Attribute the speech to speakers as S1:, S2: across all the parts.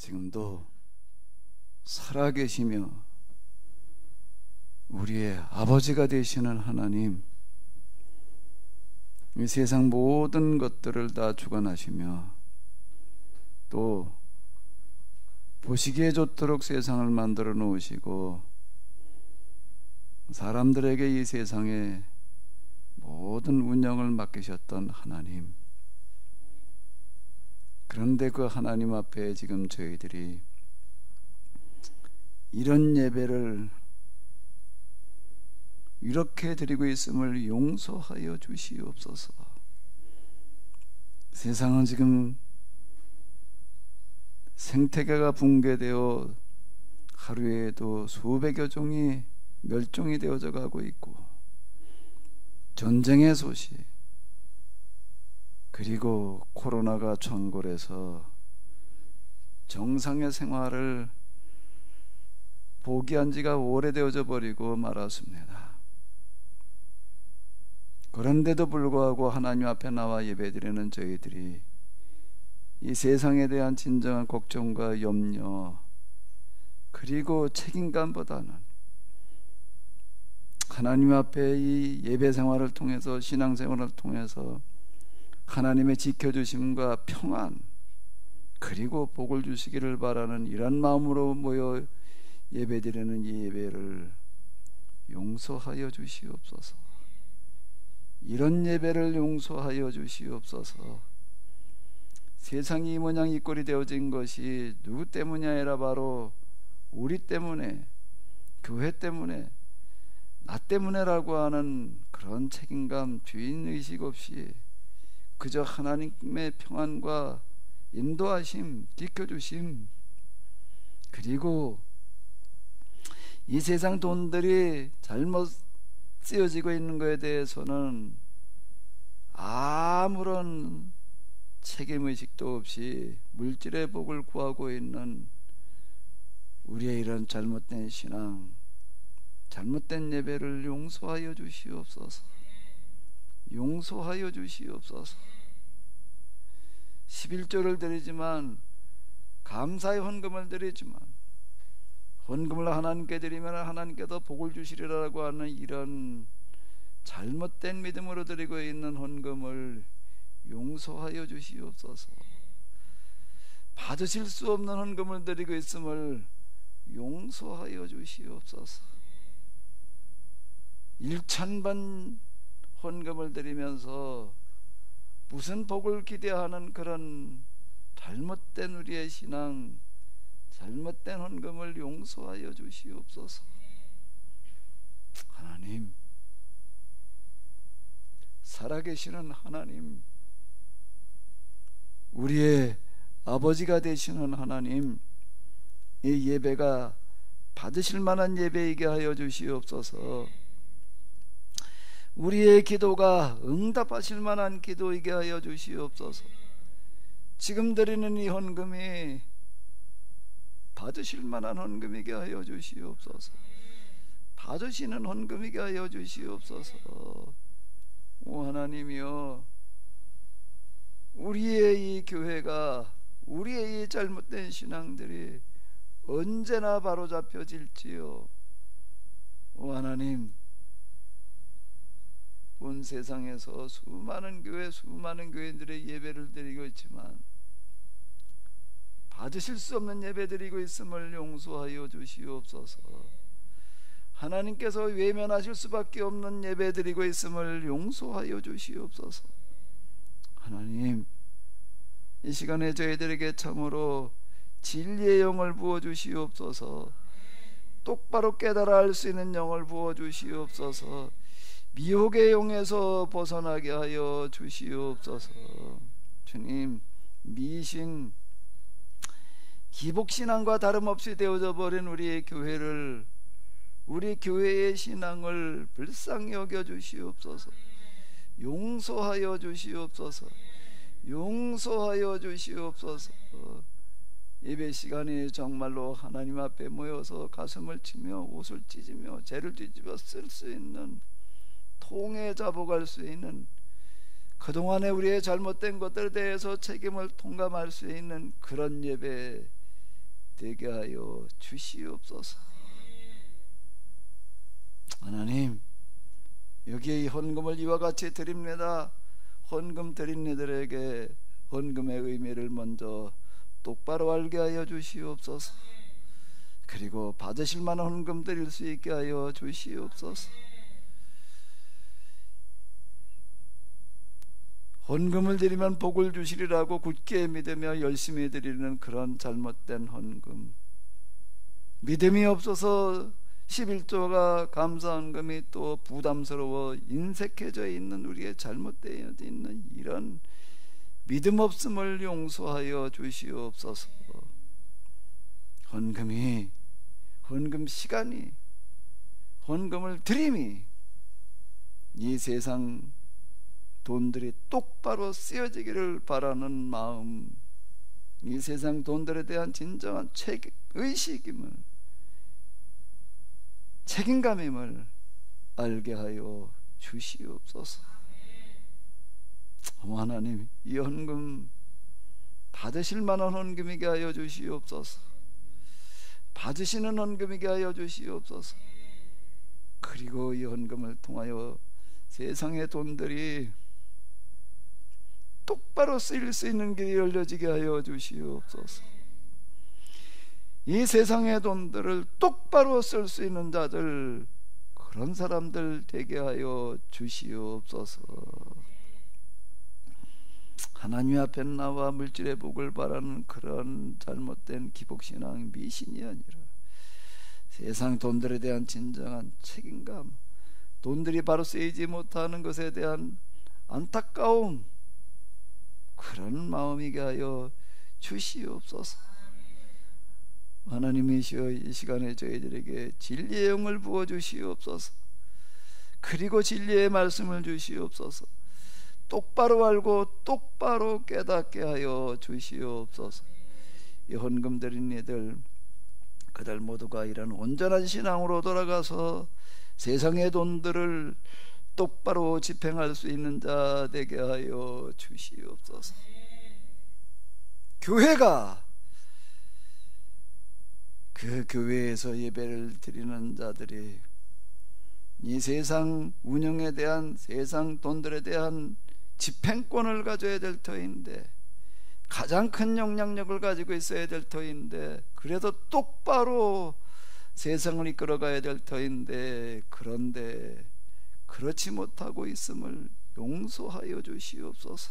S1: 지금도 살아계시며 우리의 아버지가 되시는 하나님, 이 세상 모든 것들을 다 주관하시며 또 보시기에 좋도록 세상을 만들어 놓으시고 사람들에게 이 세상의 모든 운영을 맡기셨던 하나님, 그런데 그 하나님 앞에 지금 저희들이 이런 예배를 이렇게 드리고 있음을 용서하여 주시옵소서. 세상은 지금 생태계가 붕괴되어 하루에도 수백여 종이 멸종이 되어져 가고 있고, 전쟁의 소식, 그리고 코로나가 천골에서 정상의 생활을 포기한 지가 오래되어져 버리고 말았습니다. 그런데도 불구하고 하나님 앞에 나와 예배드리는 저희들이 이 세상에 대한 진정한 걱정과 염려, 그리고 책임감보다는 하나님 앞에 이 예배 생활을 통해서, 신앙생활을 통해서 하나님의 지켜주심과 평안, 그리고 복을 주시기를 바라는 이런 마음으로 모여 예배드리는 이 예배를 용서하여 주시옵소서. 이런 예배를 용서하여 주시옵소서. 세상이 이 모양 이 꼴이 되어진 것이 누구 때문이 아니라 바로 우리 때문에, 교회 때문에, 나 때문에라고 하는 그런 책임감, 주인의식 없이 그저 하나님의 평안과 인도하심, 지켜주심, 그리고 이 세상 돈들이 잘못 쓰여지고 있는 것에 대해서는 아무런 책임의식도 없이 물질의 복을 구하고 있는 우리의 이런 잘못된 신앙, 잘못된 예배를 용서하여 주시옵소서. 용서하여 주시옵소서. 11조를 드리지만, 감사의 헌금을 드리지만, 헌금을 하나님께 드리면 하나님께서 복을 주시리라고 하는 이런 잘못된 믿음으로 드리고 있는 헌금을 용서하여 주시옵소서. 받으실 수 없는 헌금을 드리고 있음을 용서하여 주시옵소서. 1,000번 헌금을 드리면서 무슨 복을 기대하는 그런 잘못된 우리의 신앙, 잘못된 헌금을 용서하여 주시옵소서. 하나님, 살아계시는 하나님, 우리의 아버지가 되시는 하나님, 이 예배가 받으실 만한 예배이게 하여 주시옵소서. 우리의 기도가 응답하실 만한 기도이게 하여 주시옵소서. 지금 드리는 이 헌금이 받으실 만한 헌금이게 하여 주시옵소서. 받으시는 헌금이게 하여 주시옵소서. 오 하나님이여, 우리의 이 교회가, 우리의 이 잘못된 신앙들이 언제나 바로잡혀질지요. 오 하나님, 온 세상에서 수많은 교회, 수많은 교인들의 예배를 드리고 있지만 받으실 수 없는 예배 드리고 있음을 용서하여 주시옵소서. 하나님께서 외면하실 수밖에 없는 예배 드리고 있음을 용서하여 주시옵소서. 하나님, 이 시간에 저희들에게 참으로 진리의 영을 부어 주시옵소서. 똑바로 깨달아 할 수 있는 영을 부어 주시옵소서. 미혹의 영에서 벗어나게 하여 주시옵소서. 주님, 미신, 기복신앙과 다름없이 되어져 버린 우리의 교회를, 우리 교회의 신앙을 불쌍히 여겨 주시옵소서. 용서하여 주시옵소서. 용서하여 주시옵소서. 예배 시간에 정말로 하나님 앞에 모여서 가슴을 치며 옷을 찢으며 죄를 뒤집어 쓸 수 있는, 통에 잡아갈 수 있는, 그동안에 우리의 잘못된 것들에 대해서 책임을 통감할 수 있는 그런 예배, 되게 하여 주시옵소서. 하나님, 여기에 이 헌금을 이와 같이 드립니다. 헌금 드린 이들에게 헌금의 의미를 먼저 똑바로 알게 하여 주시옵소서. 그리고 받으실 만한 헌금 드릴 수 있게 하여 주시옵소서. 헌금을 드리면 복을 주시리라고 굳게 믿으며 열심히 드리는 그런 잘못된 헌금, 믿음이 없어서 11조가 감사 헌금이 또 부담스러워 인색해져 있는 우리의 잘못되어 있는 이런 믿음 없음을 용서하여 주시옵소서. 헌금 시간이, 헌금을 드림이 이 세상 돈들이 똑바로 쓰여지기를 바라는 마음, 이 세상 돈들에 대한 진정한 의식임을, 책임감임을 알게 하여 주시옵소서. 하나님, 이 헌금 받으실 만한 헌금이게 하여 주시옵소서. 받으시는 헌금이게 하여 주시옵소서. 그리고 이 헌금을 통하여 세상의 돈들이 똑바로 쓰일 수 있는 길이 열려지게 하여 주시옵소서. 이 세상의 돈들을 똑바로 쓸 수 있는 자들, 그런 사람들 되게 하여 주시옵소서. 하나님 앞에 나와 물질의 복을 바라는 그런 잘못된 기복신앙, 미신이 아니라 세상 돈들에 대한 진정한 책임감, 돈들이 바로 쓰이지 못하는 것에 대한 안타까움, 그런 마음이게 하여 주시옵소서. 하나님이시여, 이 시간에 저희들에게 진리의 영을 부어주시옵소서. 그리고 진리의 말씀을 주시옵소서. 똑바로 알고 똑바로 깨닫게 하여 주시옵소서. 이 헌금 드린 이들, 그들 모두가 이런 온전한 신앙으로 돌아가서 세상의 돈들을 똑바로 집행할 수 있는 자 되게 하여 주시옵소서. 교회가, 그 교회에서 예배를 드리는 자들이 이 세상 운영에 대한, 세상 돈들에 대한 집행권을 가져야 될 터인데, 가장 큰 영향력을 가지고 있어야 될 터인데, 그래도 똑바로 세상을 이끌어가야 될 터인데, 그런데 그렇지 못하고 있음을 용서하여 주시옵소서.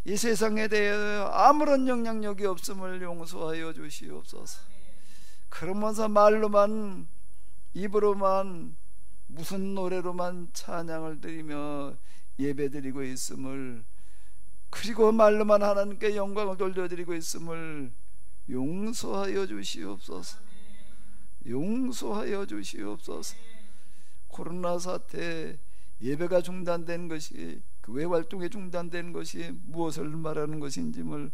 S1: 이 세상에 대해 아무런 영향력이 없음을 용서하여 주시옵소서. 그러면서 말로만, 입으로만, 무슨 노래로만 찬양을 드리며 예배드리고 있음을, 그리고 말로만 하나님께 영광을 돌려드리고 있음을 용서하여 주시옵소서. 용서하여 주시옵소서. 코로나 사태, 예배가 중단된 것이, 교회 활동이 중단된 것이 무엇을 말하는 것인지를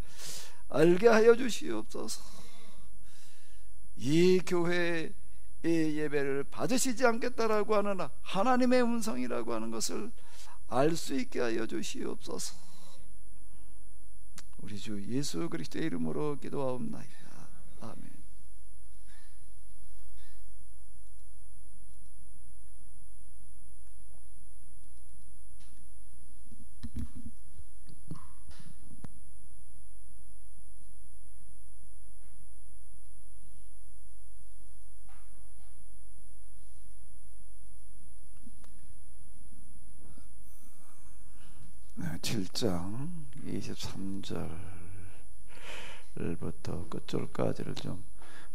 S1: 알게 하여 주시옵소서. 이 교회의 예배를 받으시지 않겠다라고 하는 하나님의 음성이라고 하는 것을 알 수 있게 하여 주시옵소서. 우리 주 예수 그리스도의 이름으로 기도하옵나이다. 아멘. 네, 7장 23절부터 끝절까지를 좀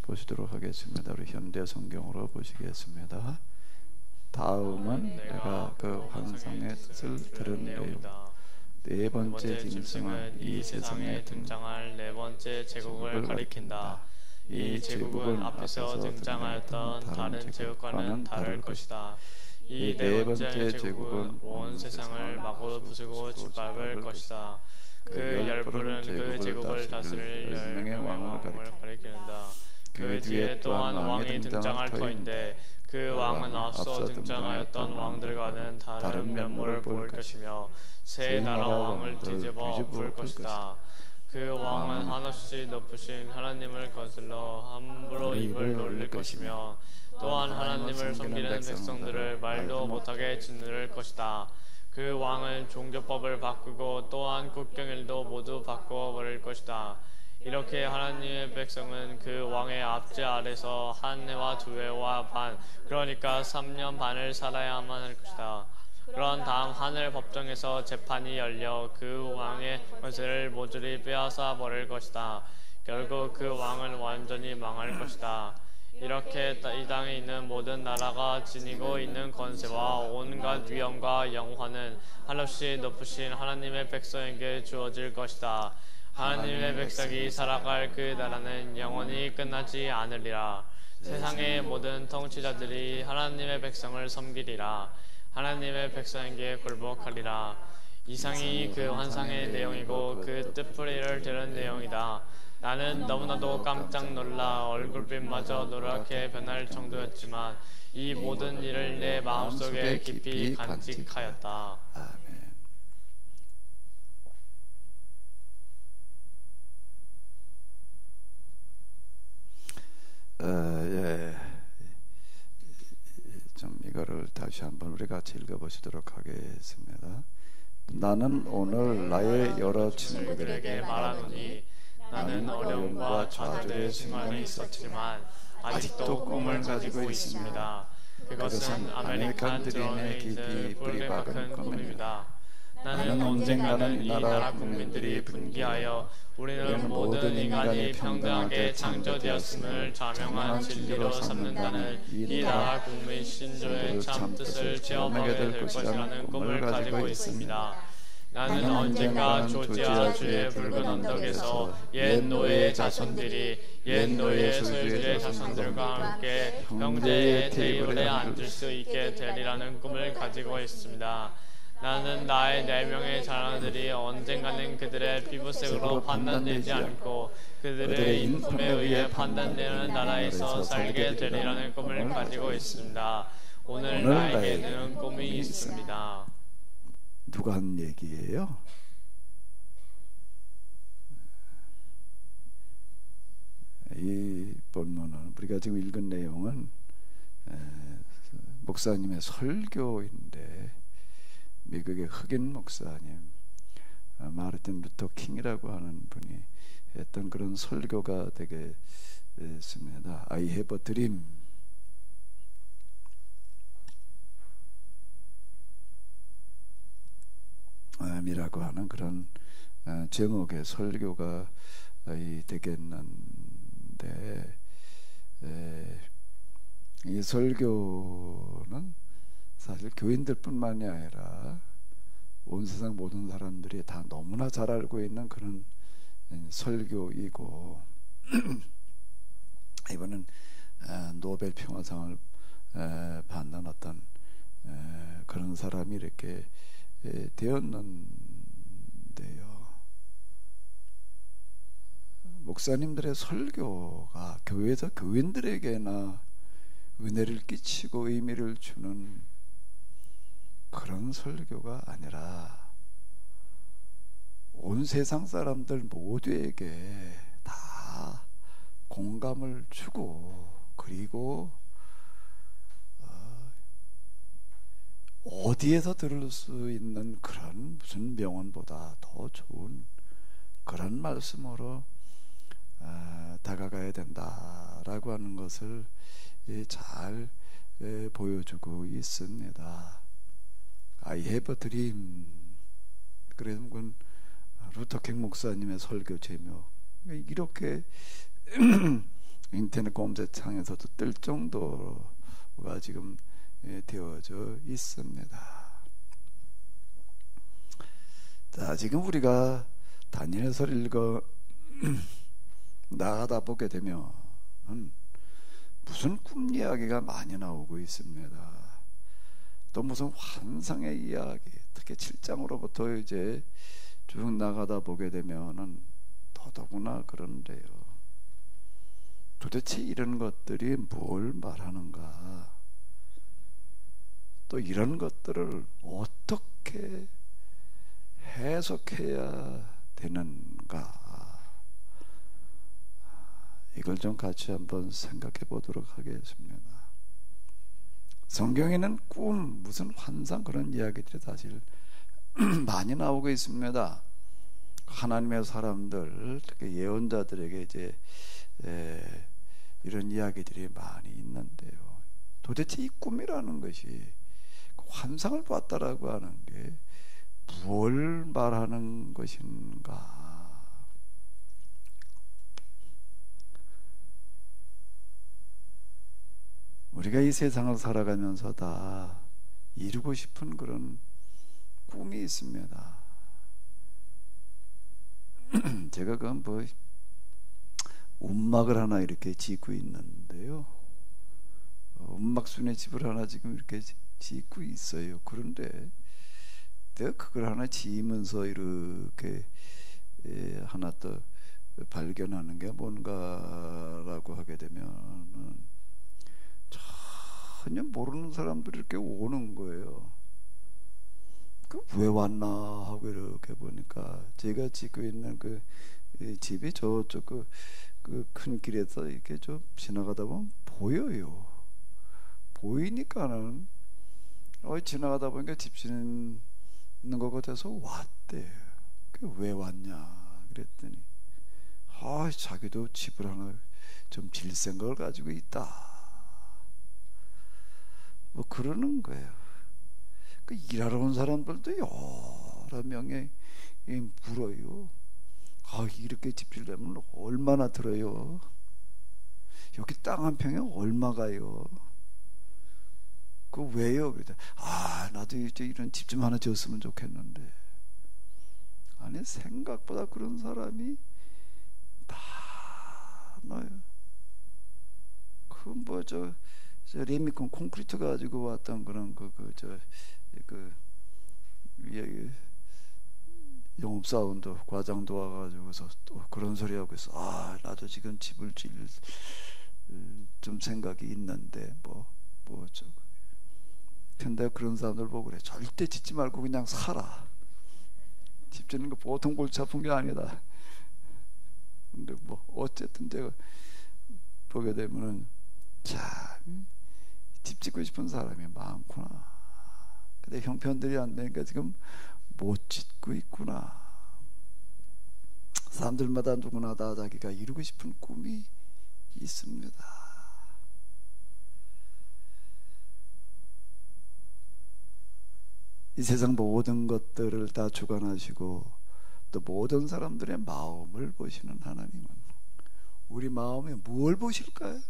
S1: 보시도록 하겠습니다. 우리 현대 성경으로 보시겠습니다. 다음은 내가 그 환상의 뜻을 들은 내용. 네 번째 짐승은 이 세상에 등장할 네 번째 제국을 가리킨다. 이 제국은 앞에서 등장하였던 다른 제국과는 다를 것이다. 이 네 번째 제국은 온 세상을 마구 부수고 짓밟을 것이다. 그 열불은 그 제국을 다스릴 10명의 왕을 가리키는다. 그 뒤에 또한 왕이 등장할 터인데, 그 왕은 앞서 등장하였던 왕들과는 다른 면모를 보일 것이며 새 나라 왕을 뒤집어 볼 것이다.
S2: 그 왕은 한없이 높으신 하나님을 거슬러 함부로 입을 놀릴 것이며 또한 하나님을 섬기는 백성들을 말도 못하게 짓누를 것이다. 그 왕은 종교법을 바꾸고 또한 국경일도 모두 바꾸어 버릴 것이다. 이렇게 하나님의 백성은 그 왕의 압제 아래서 한 해와 두 해와 반, 그러니까 3년 반을 살아야만 할 것이다. 그런 다음 하늘 법정에서 재판이 열려 그 왕의 권세를 모조리 빼앗아 버릴 것이다. 결국 그 왕은 완전히 망할 것이다. 이렇게 이 땅에 있는 모든 나라가 지니고 있는 권세와 온갖 위엄과 영화는 한없이 높으신 하나님의 백성에게 주어질 것이다. 하나님의 백성이 살아갈 그 나라는 영원히 끝나지 않으리라. 세상의 모든 통치자들이 하나님의 백성을 섬기리라. 하나님의 백성에게 굴복하리라. 이상이 그 환상의 내용이고 그 뜻풀이를 들은 내용이다. 나는 너무나도 깜짝 놀라 얼굴빛마저 노랗게 변할 정도였지만 이 모든 일을 내 마음속에 깊이 간직하였다.
S1: 아멘. 좀 이거를 다시 한번 우리 같이 읽어보시도록 하겠습니다. 나는 오늘 나의 여러 친구들에게 말하노니
S2: 나는 어려움과 좌절의 순간이 있었지만 아직도 꿈을 가지고 있습니다. 그것은 아메리칸 드림의 깊이 뿌리 박은 꿈입니다. 나는 언젠가는 이 나라 국민들이 분기하여 우리는 모든 인간이 평등하게 창조되었음을 자명한 진리로 삼는다는 이 나라 국민 신조의 참뜻을 체험하게 될 것이라는 꿈을 가지고 있습니다. 나는 언젠가 조지아 주의 붉은 언덕에서 옛 노예의 자손들이 옛 노예 소유주의 자손들과 함께 형제의 테이블에 앉을 수 있게 되리라는 꿈을 가지고 있습니다. 나는 나의 4명의 자녀들이 언젠가는 그들의 피부색으로 판단되지 않고 그들의 인품에 의해 판단되는 나라에서 살게 되리라는 꿈을 가지고 있습니다. 오늘 나에게는 꿈이 있습니다.
S1: 누가 한 얘기예요? 이 본문은 우리가 지금 읽은 내용은 목사님의 설교인데 미국의 흑인 목사님 마르틴 루터 킹이라고 하는 분이 했던 그런 설교가 되겠습니다. I have a dream. 이라고 하는 그런 제목의 설교가 되겠는데 이 설교는 사실 교인들뿐만이 아니라 온 세상 모든 사람들이 다 너무나 잘 알고 있는 그런 설교이고 이번은 노벨 평화상을 받는 어떤 그런 사람이 이렇게 되었는데요. 목사님들의 설교가 교회에서 교인들에게나 은혜를 끼치고 의미를 주는 그런 설교가 아니라 온 세상 사람들 모두에게 다 공감을 주고 그리고 어디에서 들을 수 있는 그런 무슨 명언보다 더 좋은 그런 말씀으로 다가가야 된다라고 하는 것을 잘 보여주고 있습니다. I have a dream. 그래서 그건 루터킹 목사님의 설교 제목. 이렇게 인터넷 검색창에서도 뜰 정도가 지금 되어져 있습니다. 자, 지금 우리가 다니엘서를 읽어 나가다 보게 되면 무슨 꿈 이야기가 많이 나오고 있습니다. 또 무슨 환상의 이야기, 특히 7장으로부터 이제 쭉 나가다 보게 되면은 더더구나 그런데요. 도대체 이런 것들이 뭘 말하는가? 또 이런 것들을 어떻게 해석해야 되는가? 이걸 좀 같이 한번 생각해 보도록 하겠습니다. 성경에는 꿈, 무슨 환상 그런 이야기들이 사실 많이 나오고 있습니다. 하나님의 사람들, 특히 예언자들에게 이제 이런 이야기들이 많이 있는데요. 도대체 이 꿈이라는 것이 환상을 봤다라고 하는 게 뭘 말하는 것인가? 우리가 이 세상을 살아가면서 다 이루고 싶은 그런 꿈이 있습니다. 제가 그 움막을 하나 이렇게 짓고 있는데요. 움막순의 집을 하나 지금 이렇게 짓고 있어요. 그런데 내가 그걸 하나 지으면서 이렇게 하나 또 발견하는 게 뭔가라고 하게 되면 전혀 모르는 사람들이 이렇게 오는 거예요. 왜 왔나 하고 이렇게 보니까 제가 짓고 있는 그 집이 저쪽 그 큰 길에서 이렇게 좀 지나가다 보면 보여요. 보이니까는 지나가다 보니까 집 짓는 것 같아서 왔대. 왜 왔냐 그랬더니 자기도 집을 하나 좀 질 생각을 가지고 있다. 뭐 그러는 거예요. 그 일하러 온 사람들도 여러 명이 물어요. 이렇게 집 지려면 얼마나 들어요? 여기 땅 한 평에 얼마가요? 왜요? 그랬더니 나도 이제 이런 집 좀 하나 지었으면 좋겠는데. 아니 생각보다 그런 사람이 많아요. 저 레미콘 콘크리트 가지고 왔던 그런 영업사원도 과장도 와가지고서 또 그런 소리 하고 있어. 나도 지금 집을 질 좀 생각이 있는데 근데 그런 사람들 보고 그래. 절대 짓지 말고 그냥 살아. 집 짓는 거 보통 골치 아픈 게 아니다. 근데 어쨌든 제가 보게 되면은 참 집 짓고 싶은 사람이 많구나. 근데 형편들이 안 되니까 지금 못 짓고 있구나. 사람들마다 누구나 다 자기가 이루고 싶은 꿈이 있습니다. 이 세상 모든 것들을 다 주관하시고 또 모든 사람들의 마음을 보시는 하나님은 우리 마음에 뭘 보실까요?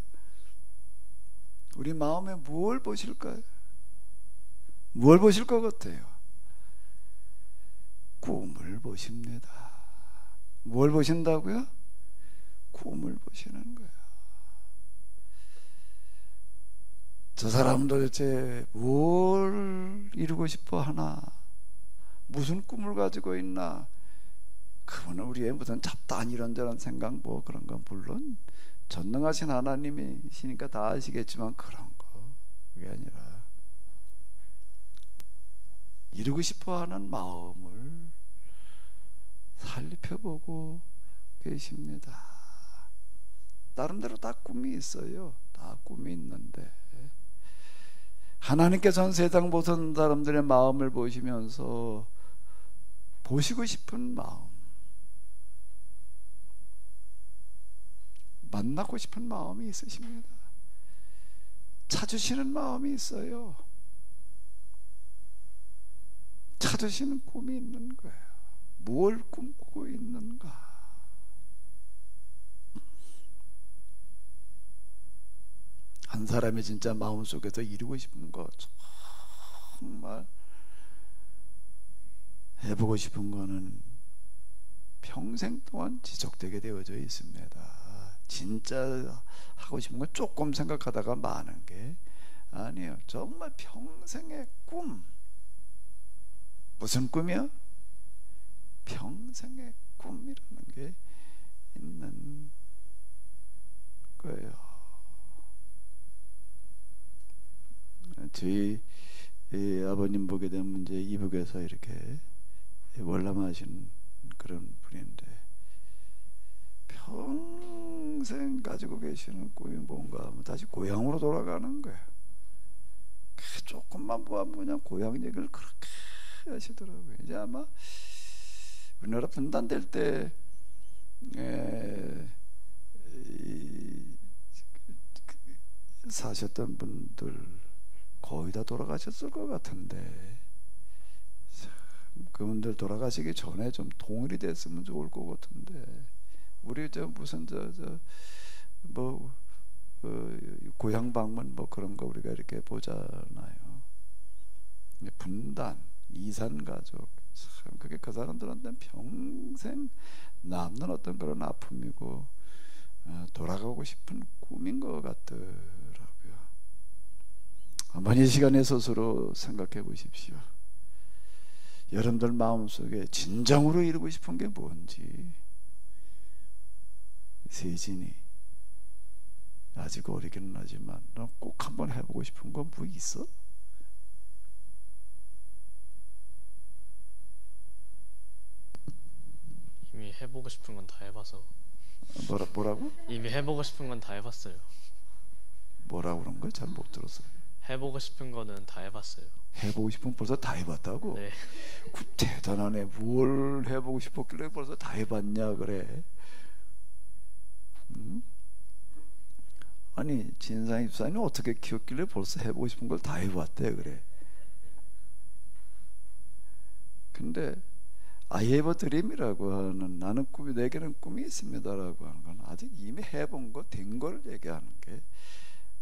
S1: 우리 마음에 뭘 보실까요? 뭘 보실 것 같아요? 꿈을 보십니다. 뭘 보신다고요? 꿈을 보시는 거예요. 저 사람 도대체 뭘 이루고 싶어 하나? 무슨 꿈을 가지고 있나? 그분은 우리의 무슨 잡다한 이런저런 생각 그런 건 물론 전능하신 하나님이시니까 다 아시겠지만 그런 거 그게 아니라 이루고 싶어하는 마음을 살펴보고 계십니다. 나름대로 다 꿈이 있어요. 다 꿈이 있는데 하나님께서는 세상 모든 사람들의 마음을 보시면서 보시고 싶은 마음, 만나고 싶은 마음이 있으십니다. 찾으시는 마음이 있어요. 찾으시는 꿈이 있는 거예요. 뭘 꿈꾸고 있는가? 한 사람이 진짜 마음속에서 이루고 싶은 거 정말 해보고 싶은 거는 평생 동안 지속되게 되어져 있습니다. 진짜 하고 싶은 건 조금 생각하다가 마는 게 아니에요. 정말 평생의 꿈. 무슨 꿈이요? 평생의 꿈이라는 게 있는 거예요. 저희 아버님 보게 되면 이제 이북에서 이렇게 월남하신 그런 분인데 평생 평생 가지고 계시는 꿈이 뭔가 하면 다시 고향으로 돌아가는 거예요. 조금만 보면 고향 얘기를 그렇게 하시더라고요. 이제 아마 우리나라 분단될 때 사셨던 분들 거의 다 돌아가셨을 것 같은데, 그분들 돌아가시기 전에 좀 통일이 됐으면 좋을 것 같은데, 우리 무슨 고향 방문 그런 거 우리가 이렇게 보잖아요. 분단, 이산 가족, 참 그게 그 사람들한테는 평생 남는 어떤 그런 아픔이고 돌아가고 싶은 꿈인 것 같더라고요. 한번 이 시간에 스스로 생각해 보십시오. 여러분들 마음속에 진정으로 이루고 싶은 게 뭔지. 세진이 아직 어리기는 하지만 너 꼭 한번 해보고 싶은 건 뭐 있어?
S2: 이미 해보고 싶은 건 다 해봐서.
S1: 뭐라고?
S2: 이미 해보고 싶은 건 다 해봤어요.
S1: 뭐라고 그런 걸 잘 못 들었어요.
S2: 해보고 싶은 거는 다 해봤어요.
S1: 해보고 싶은 건 벌써 다 해봤다고?
S2: 네.
S1: 대단하네. 뭘 해보고 싶었길래 벌써 다 해봤냐 그래. 아니 진상 입사님 어떻게 키웠길래 벌써 해보고 싶은 걸 다 해봤대 그래. 근데 I have a dream이라고 하는, 나는 꿈이, 내게는 꿈이 있습니다라고 하는 건 아직 이미 해본 거, 된 걸 얘기하는 게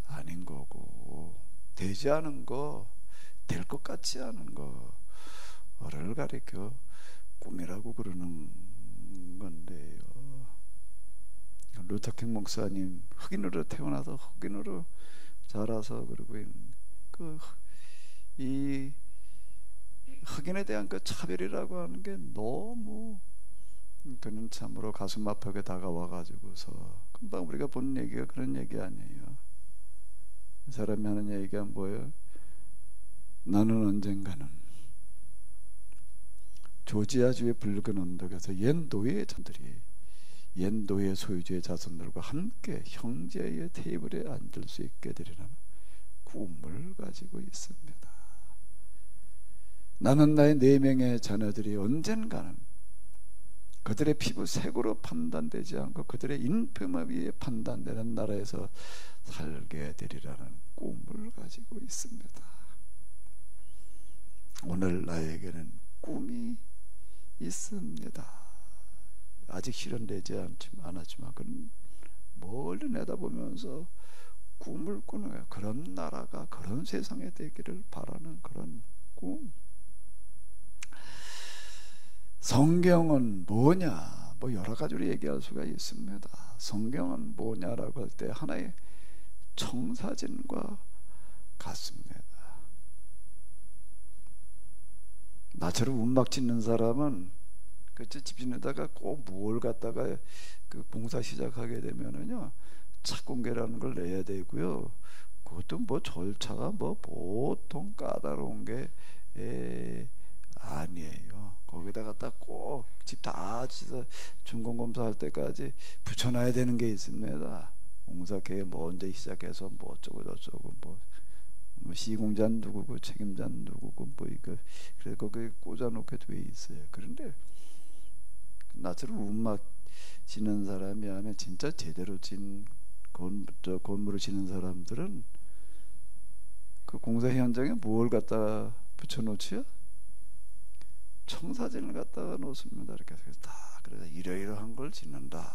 S1: 아닌 거고, 되지 않은 거, 될 것 같지 않은 거를 가리켜 꿈이라고 그러는 건데요. 루터킹 목사님 흑인으로 태어나서 흑인으로 자라서 그러고 있는 이 흑인에 대한 그 차별이라고 하는 게 너무, 그는 참으로 가슴 아프게 다가와 가지고서 금방 우리가 본 얘기가 그런 얘기 아니에요. 이 사람이 하는 얘기가 뭐예요? 나는 언젠가는 조지아주의 붉은 언덕에서 옛 노예의 자들이 옛 노예 소유주의 자손들과 함께 형제의 테이블에 앉을 수 있게 되리라는 꿈을 가지고 있습니다. 나는 나의 4명의 자녀들이 언젠가는 그들의 피부 색으로 판단되지 않고 그들의 인품에 의해 판단되는 나라에서 살게 되리라는 꿈을 가지고 있습니다. 오늘 나에게는 꿈이 있습니다. 아직 실현되지 않았지만 그는 멀리 내다보면서 꿈을 꾸는 거예요. 그런 나라가, 그런 세상에 되기를 바라는 그런 꿈. 성경은 뭐냐? 여러 가지로 얘기할 수가 있습니다. 성경은 뭐냐라고 할 때 하나의 청사진과 같습니다. 나처럼 음악 짓는 사람은 집 짓는다가 꼭 뭘 갖다가 그 봉사 시작하게 되면은요, 착공계라는 걸 내야 되고요. 그것도 절차가 보통 까다로운 게 아니에요. 거기다 갖다 꼭 집 다 짓어 준공검사 할 때까지 붙여놔야 되는 게 있습니다. 공사 계획 먼저 시작해서 어쩌고 저쩌고 시공자는 누구고 책임자는 누구고 그래서 거기 꽂아놓게 돼 있어요. 그런데 나처럼 음악 지는 사람이 안에 진짜 제대로 진 건물을 지는 사람들은 그 공사 현장에 뭘 갖다 붙여놓지요? 청사진을 갖다가 놓습니다. 이렇게 해서 다 그래서 이러이러한 걸 짓는다.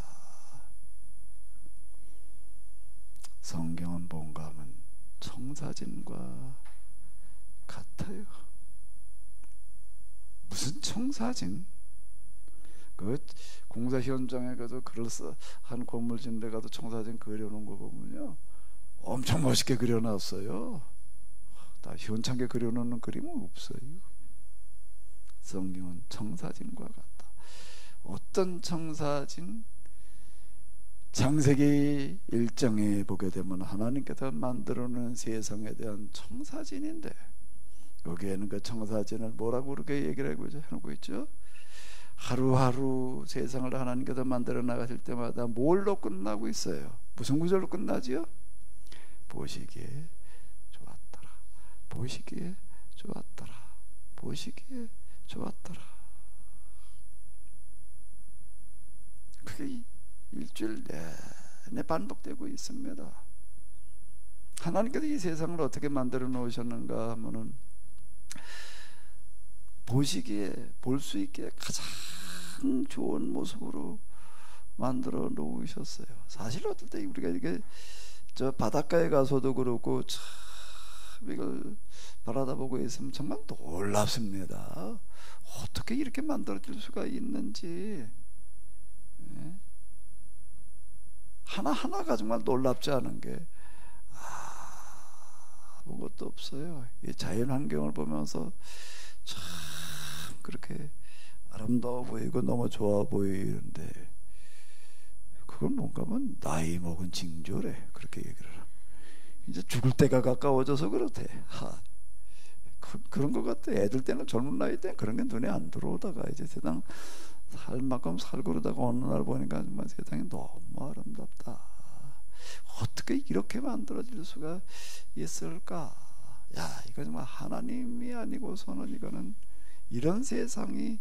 S1: 성경은 뭔가 하면 청사진과 같아요. 무슨 청사진? 그 공사 현장에 가서 한 건물 짓는 데 가서 청사진 그려놓은 거 보면요, 엄청 멋있게 그려놨어요. 다 현창게 그려놓는 그림은 없어요. 성경은 청사진과 같다. 어떤 청사진? 창세기 1장에 보게 되면 하나님께서 만들어놓은 세상에 대한 청사진인데, 여기에는 그 청사진을 뭐라고 그렇게 얘기를 하고 있죠? 하루하루 세상을 하나님께서 만들어 나가실 때마다 뭘로 끝나고 있어요? 무슨 구절로 끝나지요? 보시기에 좋았더라. 보시기에 좋았더라. 보시기에 좋았더라. 그게 일주일 내내 반복되고 있습니다. 하나님께서 이 세상을 어떻게 만들어 놓으셨는가 하면은 보시기에 볼 수 있게 가장 좋은 모습으로 만들어 놓으셨어요. 사실 어떨 때 우리가 이게 저 바닷가에 가서도 그렇고 참 이걸 바라다보고 있으면 정말 놀랍습니다. 어떻게 이렇게 만들어질 수가 있는지. 하나하나가 정말 놀랍지 않은 게 아무것도 없어요. 이 자연 환경을 보면서 참 그렇게 아름다워 보이고 너무 좋아 보이는데 그건 뭔가 하면 나이 먹은 징조래. 그렇게 얘기를 하라. 이제 죽을 때가 가까워져서 그렇대. 그런 것 같아. 애들 때는 젊은 나이 때 그런 게 눈에 안 들어오다가 이제 세상 살 만큼 살고 그러다가 어느 날 보니까 정말 세상이 너무 아름답다. 어떻게 이렇게 만들어질 수가 있을까? 야, 이거 정말 하나님이 아니고서는 이거는 이런 세상이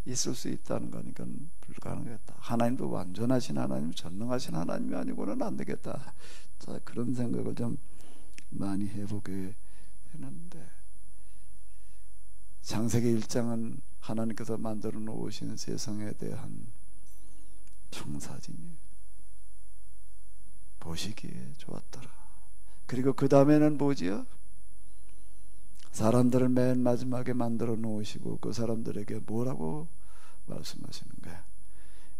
S1: 있을 수 있다는 거니까 불가능하겠다. 하나님도 완전하신 하나님, 전능하신 하나님이 아니고는 안 되겠다. 자, 그런 생각을 좀 많이 해보게 되는데, 창세기 1장은 하나님께서 만들어 놓으신 세상에 대한 청사진이에요. 보시기에 좋았더라. 그리고 그 다음에는 뭐지요? 사람들을 맨 마지막에 만들어 놓으시고 그 사람들에게 뭐라고 말씀하시는 거야?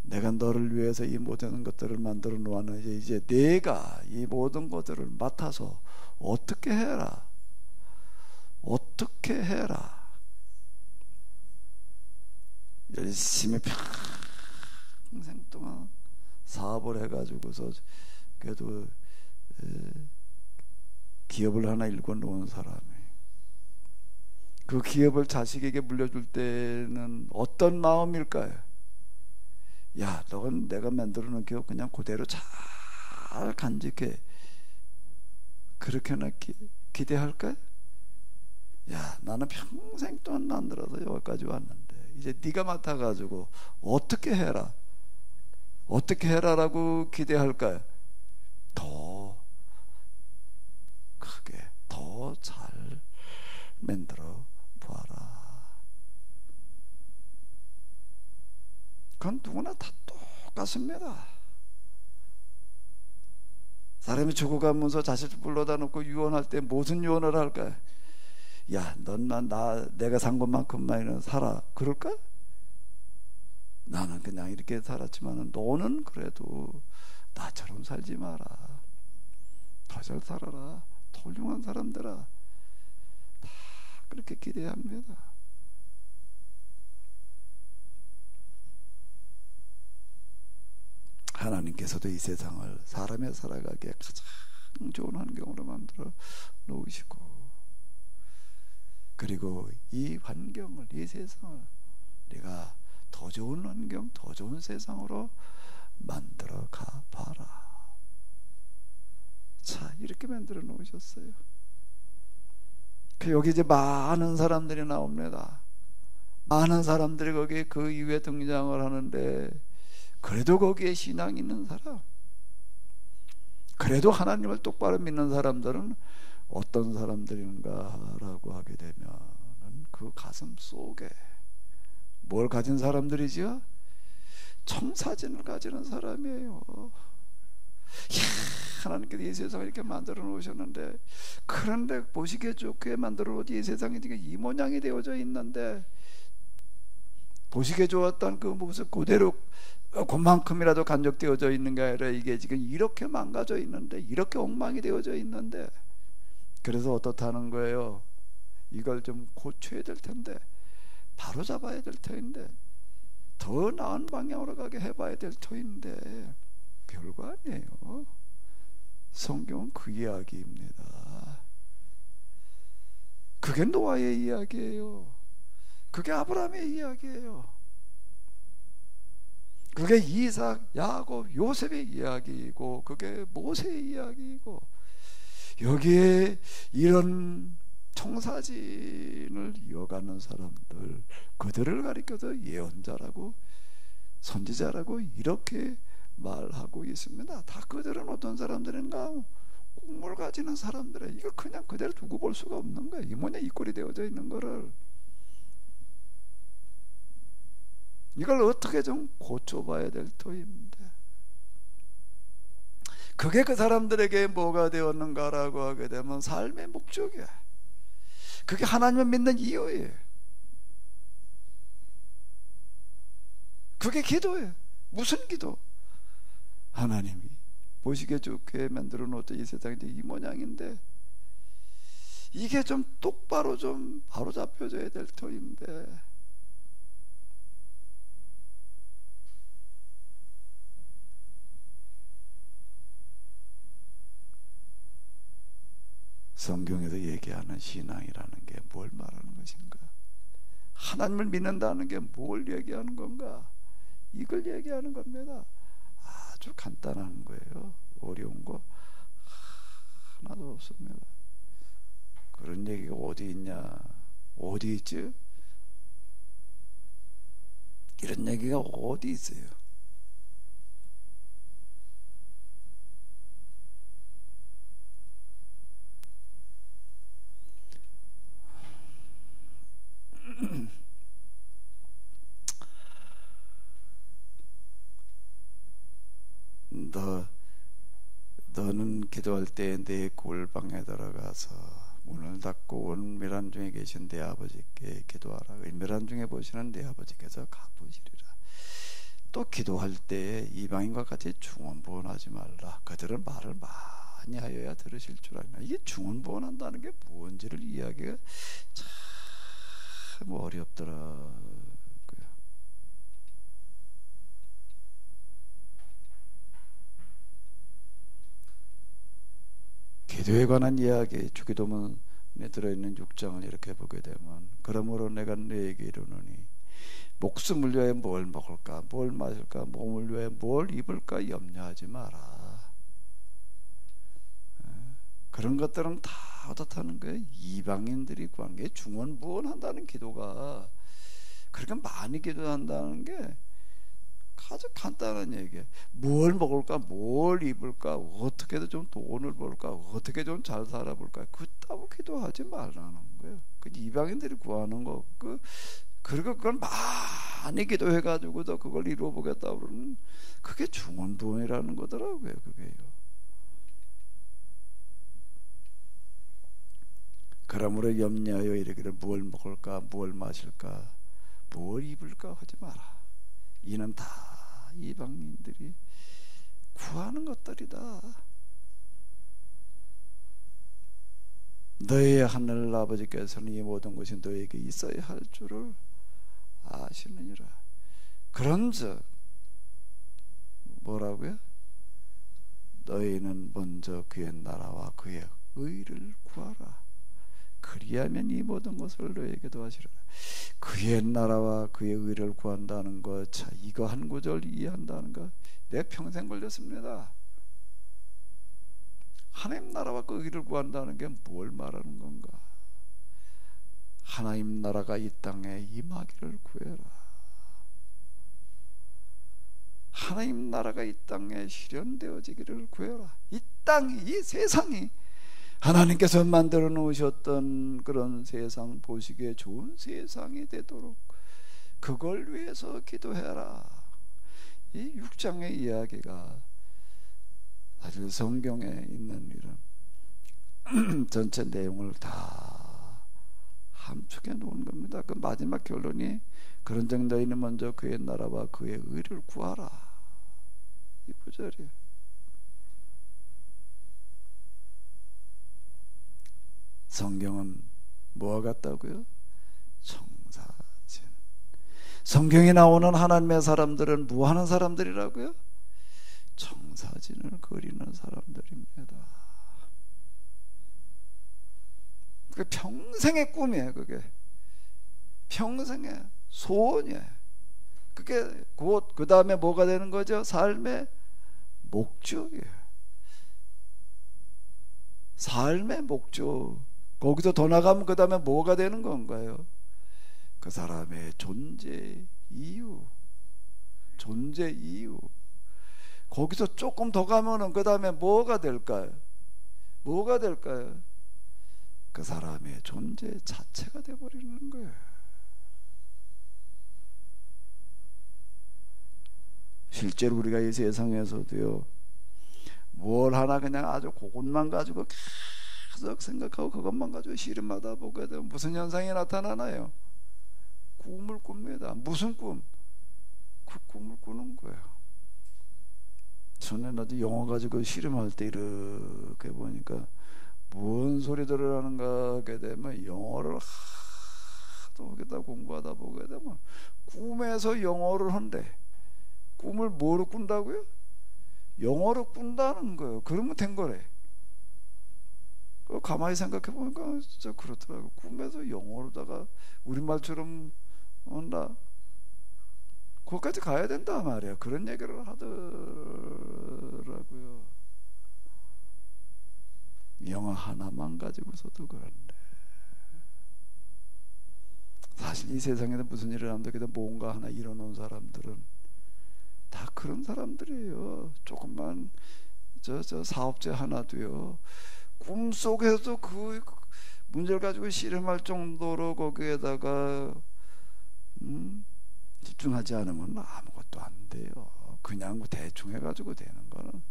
S1: 내가 너를 위해서 이 모든 것들을 만들어 놓았는데 이제 내가 이 모든 것들을 맡아서 어떻게 해라. 어떻게 해라. 열심히 평생 동안 사업을 해가지고서 그래도 기업을 하나 일궈 놓은 사람이 그 기업을 자식에게 물려줄 때는 어떤 마음일까요? 야, 너는 내가 만들어 놓은 기업 그냥 그대로 잘 간직해. 그렇게나 기대할까요? 야, 나는 평생 동안 만들어서 여기까지 왔는데 이제 네가 맡아가지고 어떻게 해라. 어떻게 해라라고 기대할까요? 더 크게, 더 잘 만들어 보아라. 그건 누구나 다 똑같습니다. 사람이 죽어가면서 자식을 불러다 놓고 유언할 때 무슨 유언을 할까요? 야, 넌 내가 산 것만큼만이나 살아. 그럴까? 나는 그냥 이렇게 살았지만 너는 그래도 나처럼 살지 마라. 더 잘 살아라. 더 훌륭한 사람들아. 다 그렇게 기대합니다. 하나님께서도 이 세상을 사람의 살아가기에 가장 좋은 환경으로 만들어 놓으시고, 그리고 이 환경을, 이 세상을 내가 더 좋은 환경, 더 좋은 세상으로 만들어 가봐라. 자, 이렇게 만들어 놓으셨어요. 여기 이제 많은 사람들이 나옵니다. 많은 사람들이 거기에 그 이후에 등장을 하는데, 그래도 거기에 신앙이 있는 사람, 그래도 하나님을 똑바로 믿는 사람들은 어떤 사람들인가라고 하게 되면 그 가슴 속에 뭘 가진 사람들이지요? 청사진을 가지는 사람이에요. 하나님께서 이 세상을 이렇게 만들어 놓으셨는데, 그런데 보시기에 좋게 만들어 놓은 이 세상이 지금 이 모양이 되어져 있는데, 보시기에 좋았던 그 모습 그대로 그만큼이라도 간직되어져 있는 게 아니라 이게 지금 이렇게 망가져 있는데, 이렇게 엉망이 되어져 있는데, 그래서 어떻다는 거예요? 이걸 좀 고쳐야 될 텐데, 바로 잡아야 될 터인데, 더 나은 방향으로 가게 해봐야 될 터인데, 별거 아니에요. 성경은 그 이야기입니다. 그게 노아의 이야기예요. 그게 아브라함의 이야기예요. 그게 이삭, 야곱, 요셉의 이야기이고 그게 모세의 이야기이고 여기에 이런 청사진을 이어가는 사람들, 그들을 가리켜서 예언자라고 선지자라고 이렇게 말하고 있습니다. 다 그들은 어떤 사람들인가? 꿈을 가지는 사람들이에요. 이걸 그냥 그대로 두고 볼 수가 없는 거예요. 이 뭐냐, 이 꼴이 되어져 있는 거를. 이걸 어떻게 좀 고쳐봐야 될 터인데, 그게 그 사람들에게 뭐가 되었는가라고 하게 되면 삶의 목적이에요. 그게 하나님을 믿는 이유예요. 그게 기도예요. 무슨 기도? 하나님이 보시기에 좋게 만들어 놓았던 이 세상이 이 모양인데 이게 좀 똑바로 좀 바로 잡혀져야 될 터인데, 성경에서 얘기하는 신앙이라는 게 뭘 말하는 것인가? 하나님을 믿는다는 게 뭘 얘기하는 건가? 이걸 얘기하는 겁니다. 아주 간단한 거예요. 어려운 거 하나도 없습니다. 그런 얘기가 어디 있냐? 어디 있지? 이런 얘기가 어디 있어요? 너는 기도할 때 내 골방에 들어가서 문을 닫고 은밀한 중에 계신 내 아버지께 기도하라. 은밀한 중에 보시는 내 아버지께서 갚으시리라. 또 기도할 때 이방인과 같이 중언부언하지 말라. 그들은 말을 많이 하여야 들으실 줄 아니라. 이게 중언부언한다는 게 뭔지를 이해하기가 참 어렵더라고요. 기도에 관한 이야기, 주기도문에 들어있는 6장을 이렇게 보게 되면, 그러므로 내가 너에게 이르노니 목숨을 위하여 뭘 먹을까, 뭘 마실까, 몸을 위하여 뭘 입을까 염려하지 마라. 그런 것들은 다 어떻다는 거예요? 이방인들이 구한 게 중언부언한다는 기도가, 그렇게 많이 기도한다는 게 아주 간단한 얘기예요. 뭘 먹을까, 뭘 입을까, 어떻게 좀 돈을 벌까, 어떻게 좀 잘 살아볼까, 그따위 기도하지 말라는 거예요. 그 이방인들이 구하는 거, 그리고 그걸 많이 기도해가지고도 그걸 이루어보겠다 그러는, 그게 중언부언이라는 거더라고요. 그게요. 그러므로 염려하여 이르기를 뭘 먹을까, 뭘 마실까, 뭘 입을까 하지 마라. 이는 다 이방인들이 구하는 것들이다. 너의 하늘 아버지께서는 이 모든 것이 너에게 있어야 할 줄을 아시느니라. 그런즉 뭐라고요? 너희는 먼저 그의 나라와 그의 의를 구하라. 그리하면 이 모든 것을 너에게 더하시리라. 그의 나라와 그의 의를 구한다는 것, 자, 이거 한 구절 이해한다는 것, 내 평생 걸렸습니다. 하나님 나라와 그 의를 구한다는 게 뭘 말하는 건가? 하나님 나라가 이 땅에 임하기를 구해라. 하나님 나라가 이 땅에 실현되어지기를 구해라. 이 땅이, 이 세상이 하나님께서 만들어 놓으셨던 그런 세상, 보시기에 좋은 세상이 되도록 그걸 위해서 기도해라. 이 6장의 이야기가 사실 성경에 있는 이런 전체 내용을 다 함축해 놓은 겁니다. 그 마지막 결론이 그런즉 너희는 먼저 그의 나라와 그의 의를 구하라. 이 구절이에요. 성경은 뭐와 같다고요? 청사진. 성경에 나오는 하나님의 사람들은 뭐 하는 사람들이라고요? 청사진을 그리는 사람들입니다. 그게 평생의 꿈이에요. 그게 평생의 소원이에요. 그게 곧 그 다음에 뭐가 되는 거죠? 삶의 목적이에요. 삶의 목적. 거기서 더 나가면 그 다음에 뭐가 되는 건가요? 그 사람의 존재 이유. 존재 이유. 거기서 조금 더 가면은 그 다음에 뭐가 될까요? 뭐가 될까요? 그 사람의 존재 자체가 되어버리는 거예요. 실제로 우리가 이 세상에서도요, 뭘 하나 그냥 아주 그것만 가지고 계속 생각하고 그것만 가지고 씨름하다 보게 되면 무슨 현상이 나타나나요? 꿈을 꿉니다. 무슨 꿈? 그 꿈을 꾸는 거예요. 전에 나도 영어 가지고 씨름할 때 이렇게 보니까 뭔 소리들을 하는가 하게 되면 영어를 하도 거기다 공부하다 보게 되면 꿈에서 영어를 한대. 꿈을 뭐로 꾼다고요? 영어로 꾼다는 거예요. 그러면 된 거래. 가만히 생각해 보니까 진짜 그렇더라고. 꿈에서 영어로다가 우리말처럼 한다. 거기까지 가야 된다 말이야. 그런 얘기를 하더라고요. 영어 하나만 가지고서도 그런데 사실 이 세상에서 무슨 일을 한다고 뭔가 하나 이뤄놓은 사람들은 다 그런 사람들이에요. 조금만 저 사업체 하나도요, 꿈속에서 그 문제를 가지고 씨름할 정도로 거기에다가 집중하지 않으면 아무것도 안 돼요. 그냥 대충 해가지고 되는 거는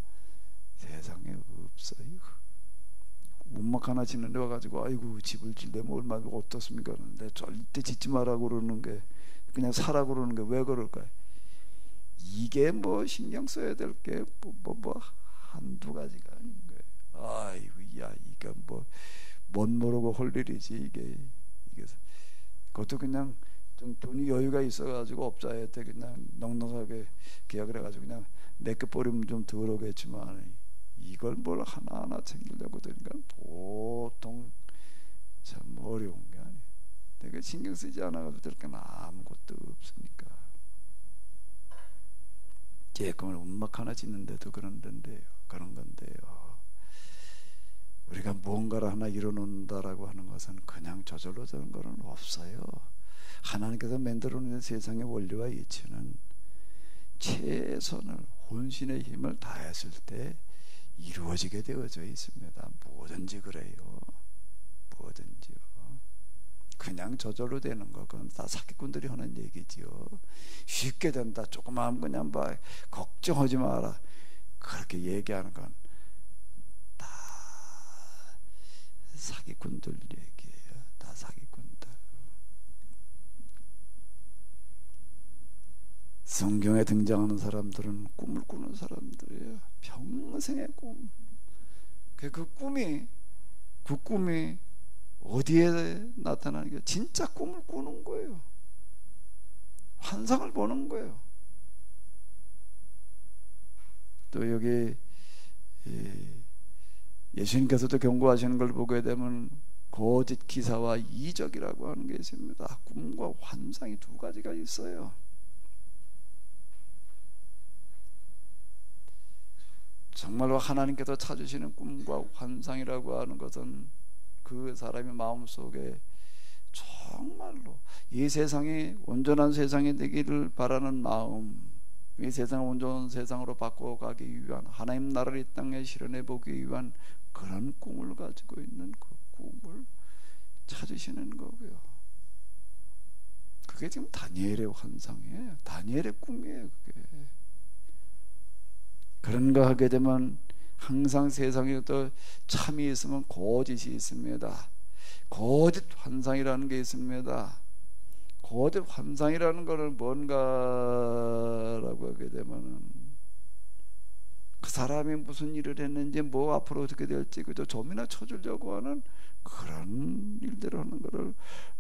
S1: 세상에 없어요. 문막 하나 짓는데 와가지고 아이고 집을 질려면 얼마나 어떻습니까? 근데 절대 짓지 말라고 그러는 게, 그냥 사라고 그러는 게 왜 그럴까요? 이게 뭐 신경 써야 될 게 뭐 한두 가지가 아닌 거예요. 아이고 야 이게 뭐 못 모르고 할 일이지 이게 그것도 그냥 좀 돈이 여유가 있어가지고 업자한테 그냥 넉넉하게 계약을 해가지고 그냥 내게 버리면 좀 덜 오겠지만 이걸 뭘 하나하나 챙기려고 되니까 보통 참 어려운 게 아니에요. 내가 신경 쓰지 않아가지고 될 게 아무것도 없으니까. 제금을 운막 하나 짓는데도 그런 건데요. 우리가 무언가를 하나 이뤄놓는다라고 하는 것은 그냥 저절로 되는 것은 없어요. 하나님께서 만들어 놓은 세상의 원리와 이치는 최선을 혼신의 힘을 다했을 때 이루어지게 되어져 있습니다. 뭐든지 그래요. 뭐든지요. 그냥 저절로 되는 거 그건 다 사기꾼들이 하는 얘기지요. 쉽게 된다. 조금만 그냥 봐. 걱정하지 마라. 그렇게 얘기하는 건 다 사기꾼들 얘기예요. 다 사기꾼들. 성경에 등장하는 사람들은 꿈을 꾸는 사람들이에요. 평생의 꿈. 그 꿈이 어디에 나타나는 게 진짜 꿈을 꾸는 거예요. 환상을 보는 거예요. 또 여기 예수님께서도 경고하시는 걸 보게 되면 거짓 기사와 이적이라고 하는 게 있습니다. 꿈과 환상이 두 가지가 있어요. 정말로 하나님께서 찾으시는 꿈과 환상이라고 하는 것은 그 사람의 마음속에 정말로 이 세상이 온전한 세상이 되기를 바라는 마음, 이 세상을 온전한 세상으로 바꿔가기 위한 하나님 나라를 이 땅에 실현해 보기 위한 그런 꿈을 가지고 있는 그 꿈을 찾으시는 거고요. 그게 지금 다니엘의 환상이에요. 다니엘의 꿈이에요. 그게. 그런가 하게 되면 항상 세상에 또 참이 있으면 거짓이 있습니다. 거짓 환상이라는 게 있습니다. 거짓 환상이라는 것은 뭔가라고 하게 되면은 그 사람이 무슨 일을 했는지 뭐 앞으로 어떻게 될지 그저 점이나 쳐주려고 하는 그런 일들을 하는 것을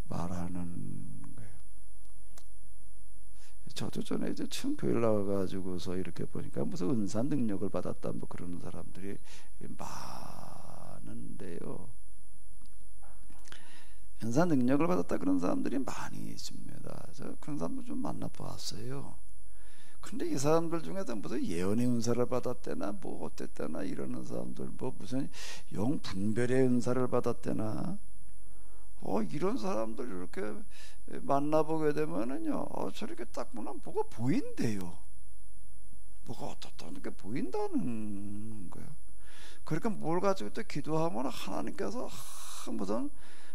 S1: 말하는 거예요. 저도 전에 이제 처음 교회를 나와가지고서 이렇게 보니까 무슨 은사 능력을 받았다 뭐 그러는 사람들이 많은데요. 은사 능력을 받았다 그런 사람들이 많이 있습니다. 저 그런 사람들 좀 만나봤어요. 근데 이 사람들 중에도 무슨 예언의 은사를 받았대나 뭐 어땠대나 이러는 사람들, 뭐 무슨 영 분별의 은사를 받았대나, 이런 사람들 이렇게 만나보게 되면은요, 저렇게 딱 보면 뭐가 보인대요. 뭐가 어떻다는 게 보인다는 거예요. 그러니까 뭘 가지고 또 기도하면 하나님께서 무슨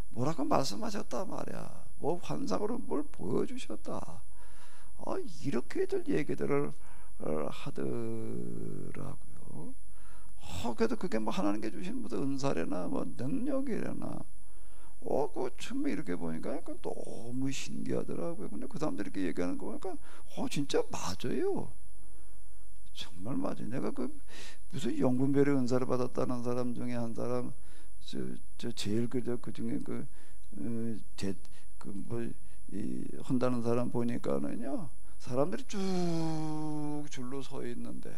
S1: 뭐라고 말씀하셨다 말이야. 뭐 환상으로 뭘 보여주셨다. 이렇게들 얘기들을 하더라고요. 그래도 그게 뭐 하나님께 주신 무슨 은사래나 뭐 능력이래나, 그 처음에 이렇게 보니까 너무 신기하더라고요. 근데 그 사람들이 이렇게 얘기하는 거 보니까 진짜 맞아요. 정말 맞아요. 내가 무슨 영분별의 은사를 받았다는 사람 중에 한 사람, 저 제일 그 중에 한다는 사람 보니까는요, 사람들이 쭉 줄로 서 있는데,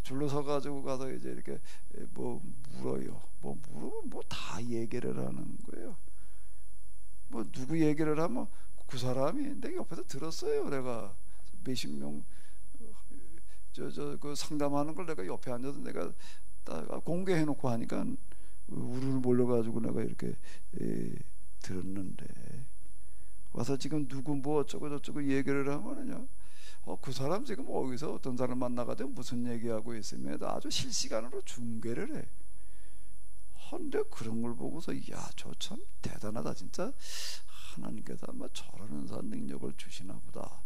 S1: 줄로 서 가지고 가서 이제 이렇게 뭐 물어요. 뭐 물으면 뭐 다 얘기를 하는 거예요. 뭐 누구 얘기를 하면 그 사람이 내가 옆에서 들었어요. 내가 몇십 명 그 상담하는 걸 내가 옆에 앉아서 내가 딱 공개해 놓고 하니까 우르르 몰려가지고 내가 이렇게 들었는데, 와서 지금 누구 뭐 어쩌고 저쩌고 얘기를 하면은요, 그 사람 지금 어디서 어떤 사람 만나가지고 무슨 얘기하고 있으면 아주 실시간으로 중계를 해. 근데 그런 걸 보고서 저 참 대단하다 진짜, 하나님께서 아마 저런 은사 능력을 주시나 보다.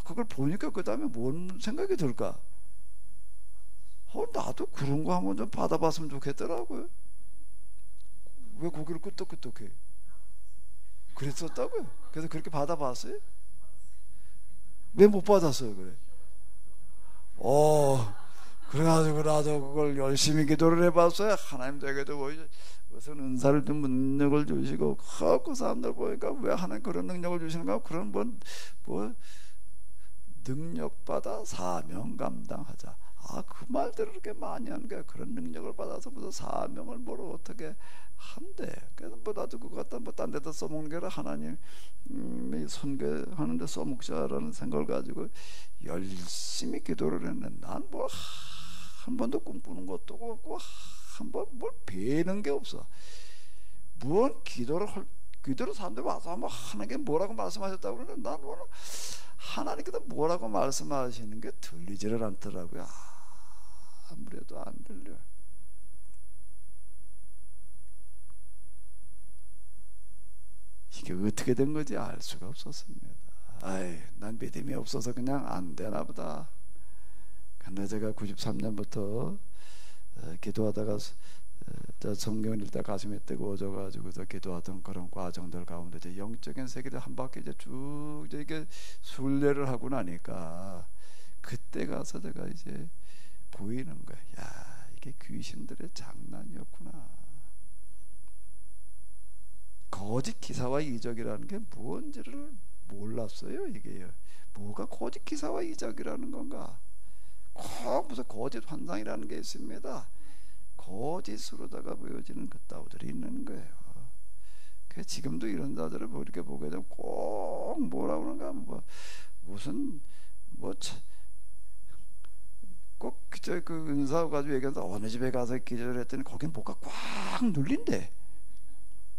S1: 그걸 보니까 그 다음에 뭔 생각이 들까? 나도 그런 거 한번 좀 받아봤으면 좋겠더라고요. 왜 고개를 끄덕끄덕해? 그랬었다고요? 그래서 그렇게 받아봤어요? 왜 못 받았어요? 그래. 그래가지고 나도 그걸 열심히 기도를 해봤어요. 하나님에게도 무슨 은사를 좀 능력을 주시고, 그 사람들 보니까 왜 하나님 그런 능력을 주시는가? 그런 뭐 능력 받아 사명 감당하자. 그 말들을 그렇게 많이 하는 거야. 그런 능력을 받아서 무슨 사명을 뭘 어떻게 한대. 그래서 뭐 나도 그거 갖다 뭐 딴 데다 써먹는 게 아니라 하나님 선교하는데 써먹자라는 생각을 가지고 열심히 기도를 했는데, 난 뭐 한 번도 꿈꾸는 것도 없고 한 번 뭘 배는 게 없어. 뭔 기도를 사람들 와서 한번 하는 게 뭐라고 말씀하셨다고 그러는데, 난 오늘 하나님께서 뭐라고 말씀하시는 게 들리지를 않더라고요. 아무래도 안 들려. 이게 어떻게 된 건지 알 수가 없었습니다. 난 믿음이 없어서 그냥 안 되나 보다. 근데 제가 93년부터 기도하다가 성경을 읽다 가슴이 뜨거워져가지고서 기도하던 그런 과정들 가운데 이제 영적인 세계를 한 바퀴 이제 쭉 이게 순례를 하고 나니까, 그때 가서 제가 이제 보이는 거야. 이게 귀신들의 장난이었구나. 거짓 기사와 이적이라는 게 뭔지를 몰랐어요. 이게요. 뭐가 거짓 기사와 이적이라는 건가? 꼭 무슨 거짓 환상이라는 게 있습니다. 거짓으로다가 보여지는 그따위들이 있는 거예요. 그래서 지금도 이런 자들을 뭐 이렇게 보게 되면 꼭 뭐라 그러는가, 무슨 꼭 그 은사 가지고 얘기해서 어느 집에 가서 기도를 했더니 거긴 뭐가 꽉 눌린대.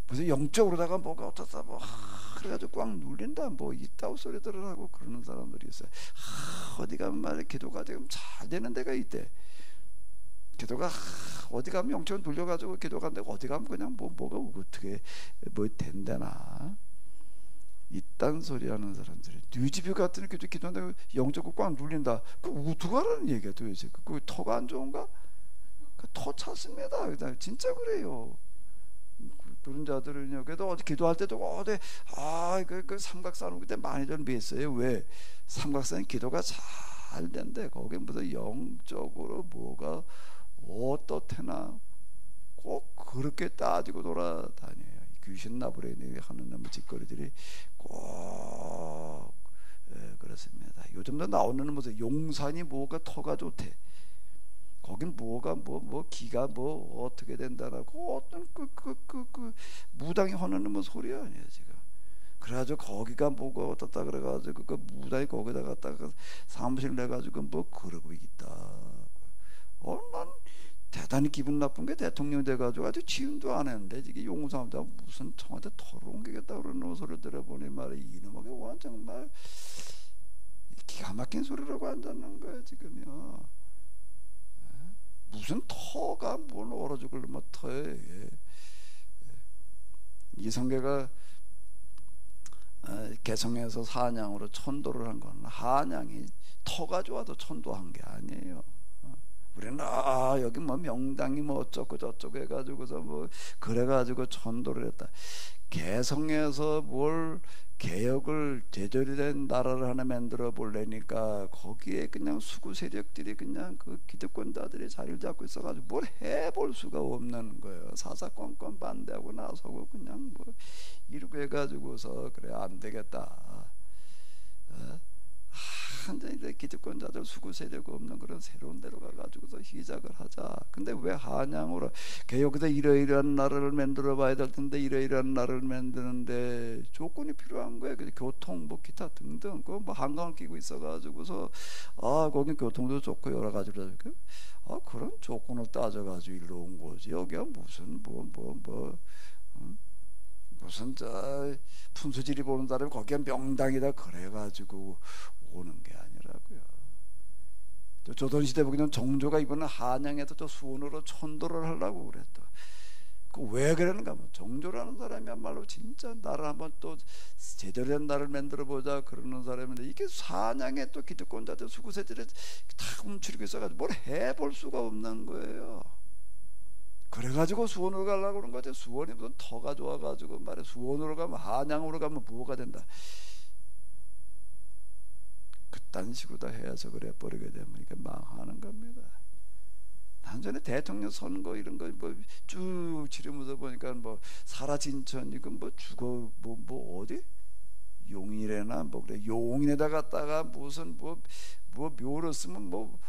S1: 무슨 영적으로다가 뭐가 어떻다 그래가지고 꽉 눌린다 뭐 이따위 소리들을 하고 그러는 사람들이 있어요. 어디 가면 말이야 기도가 지금 잘 되는 데가 있대. 기도가 어디 가면 영적으로 눌려가지고 기도가 안 되고, 어디 가면 그냥 뭐가 어떻게 뭐 된다나 이딴 소리 하는 사람들이, 네 집에 갔더니 기도한다고 영적으로 꽉 눌린다. 그 어떡하라는 얘기야 도대체. 그 터가 안 좋은가? 그 터 찾습니다. 진짜 그래요. 그런 자들은요. 그래도 어디 기도할 때도 어디 그 삼각산 그때 많이 좀 뵀어요. 왜? 삼각산 기도가 잘 된대. 거기 무슨 영적으로 뭐가 어떻대나 꼭 그렇게 따지고 돌아다녀요. 귀신 나부레니 하는 놈의 짓거리들이 꼭 그렇습니다. 요즘도 나오는 무슨 용산이 뭐가 터가 좋대. 거긴 뭐가 뭐 기가 뭐 어떻게 된다라고 어떤 그 무당이 하는 뭐 소리 아니에요 지금. 그래가지고 거기가 뭐가 어떻다 그래가지고 그 무당이 거기다 갖다가 사무실 내가지고 뭐 그러고 있다. 난 대단히 기분 나쁜 게 대통령이 돼가지고 아주 취임도 안 했는데 이게 용사한테 무슨 청와대 털어 옮기겠다 그러는 소리를 들어보니 말이야, 이놈에게 완전 말 기가 막힌 소리라고 앉았는 거야 지금요. 무슨 터가 뭘 얼어 죽을 뭐 터에. 이성계가 개성에서 한양으로 천도를 한 건 한양이 터가 좋아도 천도한 게 아니에요. 우리는 여기 뭐 명당이 뭐 어쩌고 저쩌고 해가지고서 뭐 그래가지고 천도를 했다. 개성에서 뭘 개혁을 제대로 된 나라를 하나 만들어 보려니까 거기에 그냥 수구 세력들이 그냥 그 기득권자들이 자리를 잡고 있어가지고 뭘 해볼 수가 없는 거예요. 사사건건 반대하고 나서고 그냥 뭐 이러고 해가지고서 그래 안 되겠다. 완전히 기득권자들 수구 세력 없는 그런 새로운 데로 가가지고서 시작을 하자. 근데 왜 한양으로 개혁에서 이러이러한 나라를 만들어 봐야 될 텐데 이러이러한 나라를 만드는데 조건이 필요한 거예요. 교통 뭐 기타 등등 그 뭐 한강을 끼고 있어가지고서 거긴 교통도 좋고 여러 가지로 그런 조건을 따져가지고 일로 온 거지. 여기가 무슨 무슨 분수지리 보는 사람이 거기가 명당이다 그래가지고 오는 게 아니라고요. 조선시대 보기는 정조가 이번에 한양에서 저 수원으로 천도를 하려고 그랬다. 왜 그러는가? 정조라는 사람이야말로 진짜 나를 한번 또 제대로 된 나라를 만들어 보자 그러는 사람인데 이게 한양에 또 기득권자들 수구세들이 다 움츠리고 있어가지고 뭘 해볼 수가 없는 거예요. 그래가지고 수원으로 가려고 그런 거지. 수원이 무슨 터가 좋아가지고 말이야. 수원으로 가면 한양으로 가면 뭐가 된다. 그딴 식으로 다 해서 그래 버리게 되면 이게 망하는 겁니다. 단전에 대통령 선거 이런 거 뭐 쭉 치르면서 보니까 뭐 사라진천 이거 뭐 죽어 뭐 어디 용인에나 뭐 그래 용인에다 갔다가 무슨 뭐 묘를 쓰면 뭐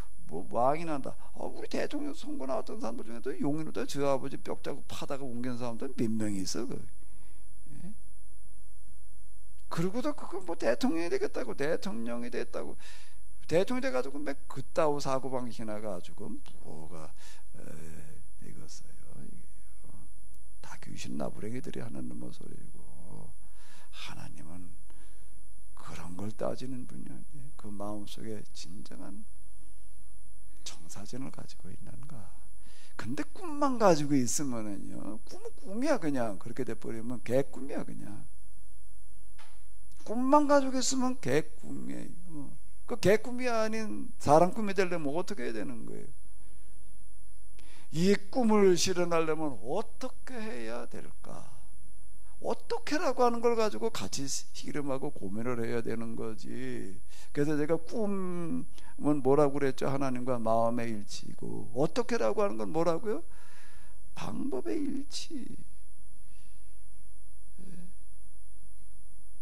S1: 왕이 난다. 우리 대통령 선거 나왔던 사람들 중에도 용인으로 저 아버지 뼈자국 파다가 옮긴 사람들 몇 명이 있어. 그러고도 그거 뭐 대통령이 되겠다고 대통령이 됐다고 대통령이 돼가지고 몇 그따구 사고방식이나 가지고 뭐가 되겠어요. 다 귀신 나부랭이들이 하는 놈의 소리고 하나님은 그런 걸 따지는 분이 아니에요. 그 마음속에 진정한 청사진을 가지고 있는가. 근데 꿈만 가지고 있으면은요 꿈은 꿈이야. 그냥 그렇게 돼버리면 개꿈이야. 그냥 꿈만 가지고 있으면 개꿈이에요. 그 개꿈이 아닌 사람 꿈이 되려면 어떻게 해야 되는 거예요? 이 꿈을 실현하려면 어떻게 해야 될까? 어떻게라고 하는 걸 가지고 같이 씨름하고 고민을 해야 되는 거지. 그래서 제가 꿈은 뭐라고 그랬죠? 하나님과 마음의 일치이고 어떻게라고 하는 건 뭐라고요? 방법의 일치.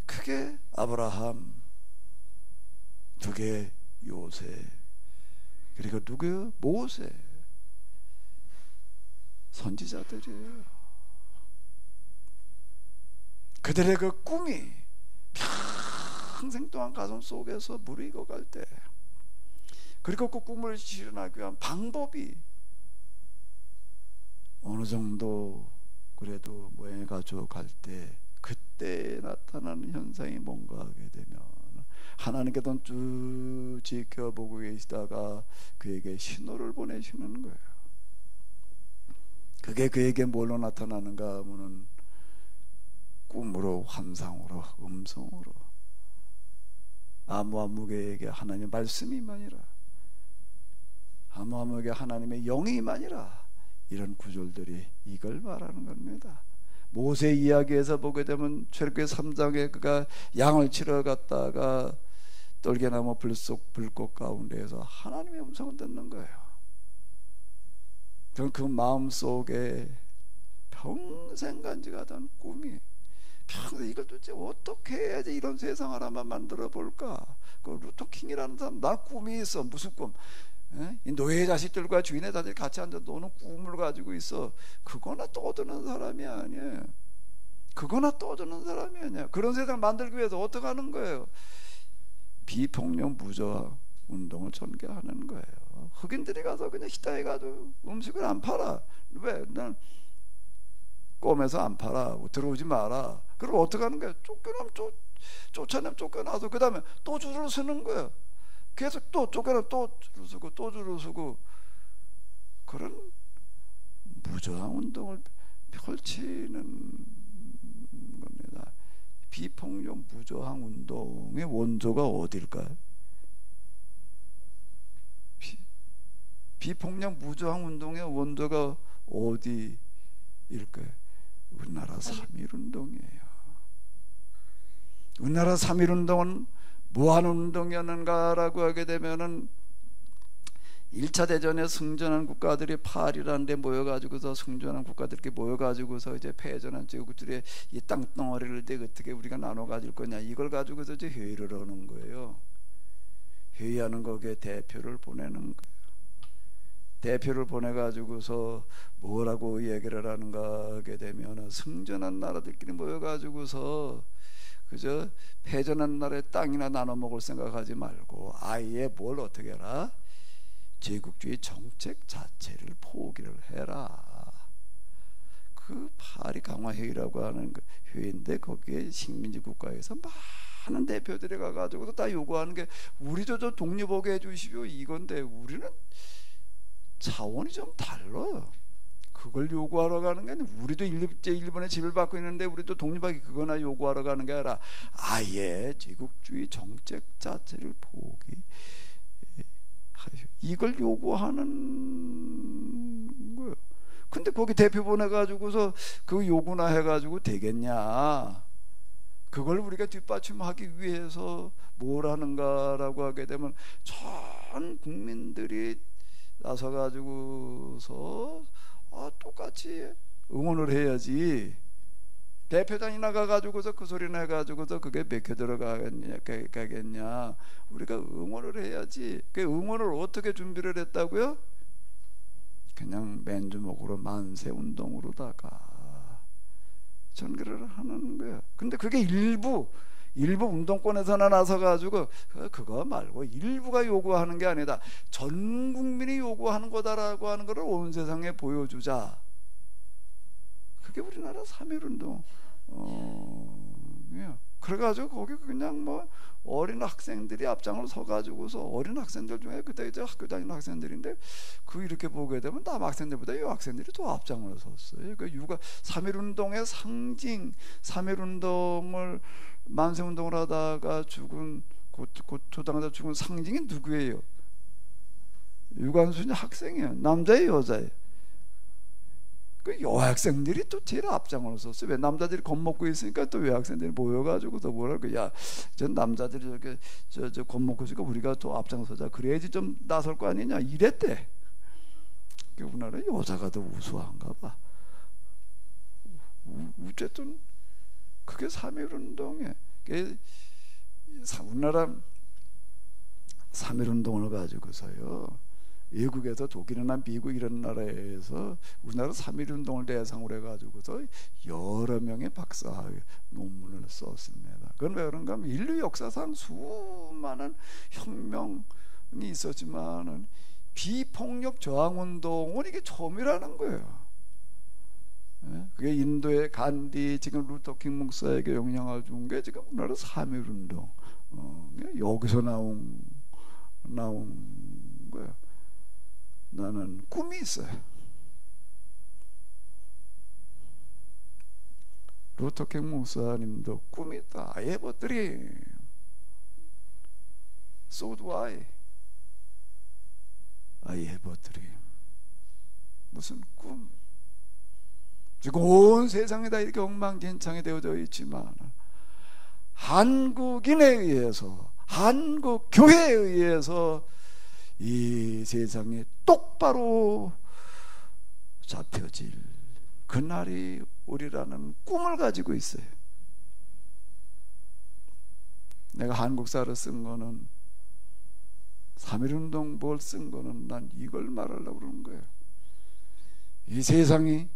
S1: 크게 아브라함, 그게 요셉, 그리고 누구요? 모세. 선지자들이에요. 그들의 그 꿈이 평생 동안 가슴 속에서 무르익어갈 때, 그리고 그 꿈을 실현하기 위한 방법이 어느 정도 그래도 모양이 가져갈 때 그때 나타나는 현상이 뭔가 하게 되면 하나님께서 쭉 지켜보고 계시다가 그에게 신호를 보내시는 거예요. 그게 그에게 뭘로 나타나는가 하면은 꿈으로, 환상으로, 음성으로. 아무에게 하나님의 말씀이 임하니라. 아무에게 하나님의 영이 임하니라. 이런 구절들이 이걸 말하는 겁니다. 모세 이야기에서 보게 되면 출애굽기 3장에 그가 양을 치러 갔다가 떨게나무 불꽃 가운데에서 하나님의 음성을 듣는 거예요. 그 마음속에 평생 간직하던 꿈이 평생 이걸 도대체 어떻게 해야지 이런 세상을 한번 만들어 볼까? 그 루터킹이라는 사람, 난 꿈이 있어. 무슨 꿈? 이 노예 자식들과 주인의 자식이 같이 앉아 노는 꿈을 가지고 있어. 그거나 떠드는 사람이 아니에요. 그거나 떠주는 사람이 아니야. 그런 세상 만들기 위해서 어떻게 하는 거예요? 비폭력 무저항 운동을 전개하는 거예요. 흑인들이 가서 그냥 히타해가지고 음식을 안 팔아. 왜? 난 꼼에서 안 팔아. 들어오지 마라. 그럼 어떻게 하는 거야? 쫓아내면 쫓겨나서 그 다음에 또 줄을 서는 거야. 계속 또 쫓겨나면 또 줄을 서고 또 줄을 서고, 그런 무저항 운동을 펼치는 겁니다. 비폭력 무저항 운동의 원조가 어딜까요? 비폭력 무저항 운동의 원조가 어디일까요? 우리나라 3.1운동이에요. 우리나라 3.1운동은 뭐 하는 운동이었는가라고 하게 되면은 1차 대전에 승전한 국가들이 파리라는 데 모여가지고서, 승전한 국가들끼리 모여가지고서 이제 패전한 제국들의 이 땅덩어리를 어떻게 우리가 나눠 가질 거냐, 이걸 가지고서 이제 회의를 하는 거예요. 회의하는 거기에 대표를 보내는 거예요. 대표를 보내가지고서 뭐라고 얘기를 하는가 하게 되면, 승전한 나라들끼리 모여가지고서 그저 패전한 나라의 땅이나 나눠 먹을 생각하지 말고 아예 뭘 어떻게 해라? 제국주의 정책 자체를 포기를 해라. 그 파리 강화회의라고 하는 그 회의인데, 거기에 식민지 국가에서 많은 대표들이 가가지고 다 요구하는 게, 우리 저 독립하게 해주시오 이건데, 우리는 차원이 좀 달라요. 그걸 요구하러 가는 게 아니라, 우리도 일본의 지배를 받고 있는데 우리도 독립하기 그거나 요구하러 가는 게 아니라 아예 제국주의 정책 자체를 포기, 이걸 요구하는 거예요. 근데 거기 대표 보내가지고서 그 요구나 해가지고 되겠냐? 그걸 우리가 뒷받침하기 위해서 뭘 하는가라고 하게 되면, 전 국민들이 나서가지고서 똑같이 응원을 해야지. 대표단이 나가가지고서 그 소리 내가지고서 그게 맥혀 들어가겠냐? 우리가 응원을 해야지. 그 응원을 어떻게 준비를 했다고요? 그냥 맨주먹으로 만세 운동으로다가 전개를 하는 거예요. 근데 그게 일부 운동권에서나 나서가지고 그거 말고 일부가 요구하는 게 아니다, 전 국민이 요구하는 거다라고 하는 거를 온 세상에 보여주자. 그게 우리나라 3.1운동. 그래가지고 거기 그냥 뭐 어린 학생들이 앞장을 서가지고서, 어린 학생들 중에 그때 이제 학교 다니는 학생들인데, 그 이렇게 보게 되면 남학생들보다 여학생들이 더 앞장을 섰어요. 그 3.1운동의 상징, 3.1운동을 만세운동을 하다가 죽은 고초당하다 죽은 상징이 누구예요? 유관순이 학생이에요. 남자예요, 여자예요? 그 여학생들이 또 제일 앞장을 섰어요. 왜? 남자들이 겁먹고 있으니까 또 여학생들이 모여가지고 또 뭐랄까, 야, 저 남자들이 저렇게 저 겁먹고 있으니까 우리가 또 앞장서자, 그래야지 좀 나설 거 아니냐, 이랬대. 우리나라 여자가 더 우수한가 봐. 어쨌든 그게 3.1운동이에요. 우리나라 3.1운동을 가지고서요, 외국에서 독일이나 미국 이런 나라에서 우리나라 3.1운동을 대상으로 해가지고서 여러 명의 박사 논문을 썼습니다. 그건 왜 그런가 하면, 인류 역사상 수많은 혁명이 있었지만은 비폭력 저항운동은 이게 처음이라는 거예요. 그게 인도의 간디, 지금 루터킹 목사에게 영향을 준 게 지금 우리나라 3.1운동, 여기서 나온 거예요. 나는 꿈이 있어요. 루터킹 목사님도 꿈이 있다. I have a dream. So do I. I have a dream. 무슨 꿈? 지금 온 세상이 다 이렇게 엉망진창이 되어져 있지만, 한국인에 의해서, 한국 교회에 의해서 이 세상이 똑바로 잡혀질 그날이 오리라는 꿈을 가지고 있어요. 내가 한국사를 쓴 거는, 3.1운동 뭘 쓴 거는 난 이걸 말하려고 그러는 거예요. 이 세상이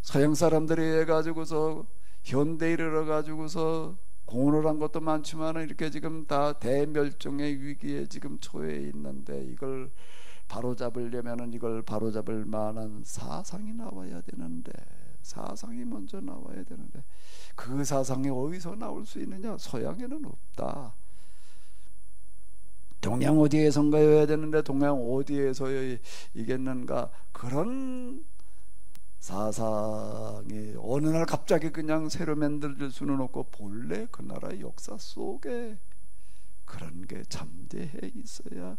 S1: 서양 사람들이 해가지고서 현대에 이르러 가지고서 공헌을 한 것도 많지만 이렇게 지금 다 대멸종의 위기에 지금 처해 있는데, 이걸 바로잡으려면은 이걸 바로잡을 만한 사상이 나와야 되는데, 사상이 먼저 나와야 되는데, 그 사상이 어디서 나올 수 있느냐? 서양에는 없다. 동양 어디에선가여야 되는데 동양 어디에서 이겠는가? 그런 사상이 어느 날 갑자기 그냥 새로 만들어질 수는 없고, 본래 그 나라의 역사 속에 그런 게 잠재해 있어야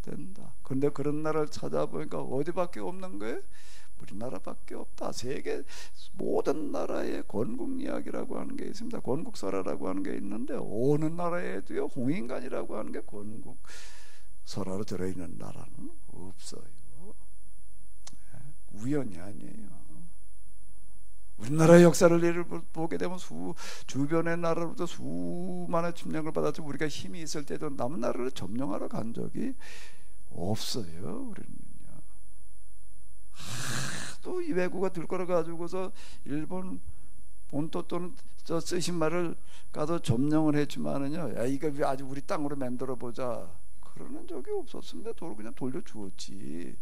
S1: 된다. 그런데 그런 나라를 찾아보니까 어디밖에 없는 거예요? 우리나라밖에 없다. 세계 모든 나라의 건국 이야기라고 하는 게 있습니다. 건국설화라고 하는 게 있는데, 어느 나라에도요 홍인간이라고 하는 게 건국설화로 들어있는 나라는 없어요. 우연이 아니에요. 우리나라의 역사를 예를 보게 되면 주변의 나라로부터 수많은 침략을 받았지, 우리가 힘이 있을 때도 남 나라를 점령하러 간 적이 없어요. 우리는요. 또 이 왜구가 들끓어 가지고서 일본 본토 또는 저 쓰신 말을 가서 점령을 했지만은요, 야 이거 아주 우리 땅으로 만들어 보자 그러는 적이 없었습니다. 도로 그냥 돌려주었지.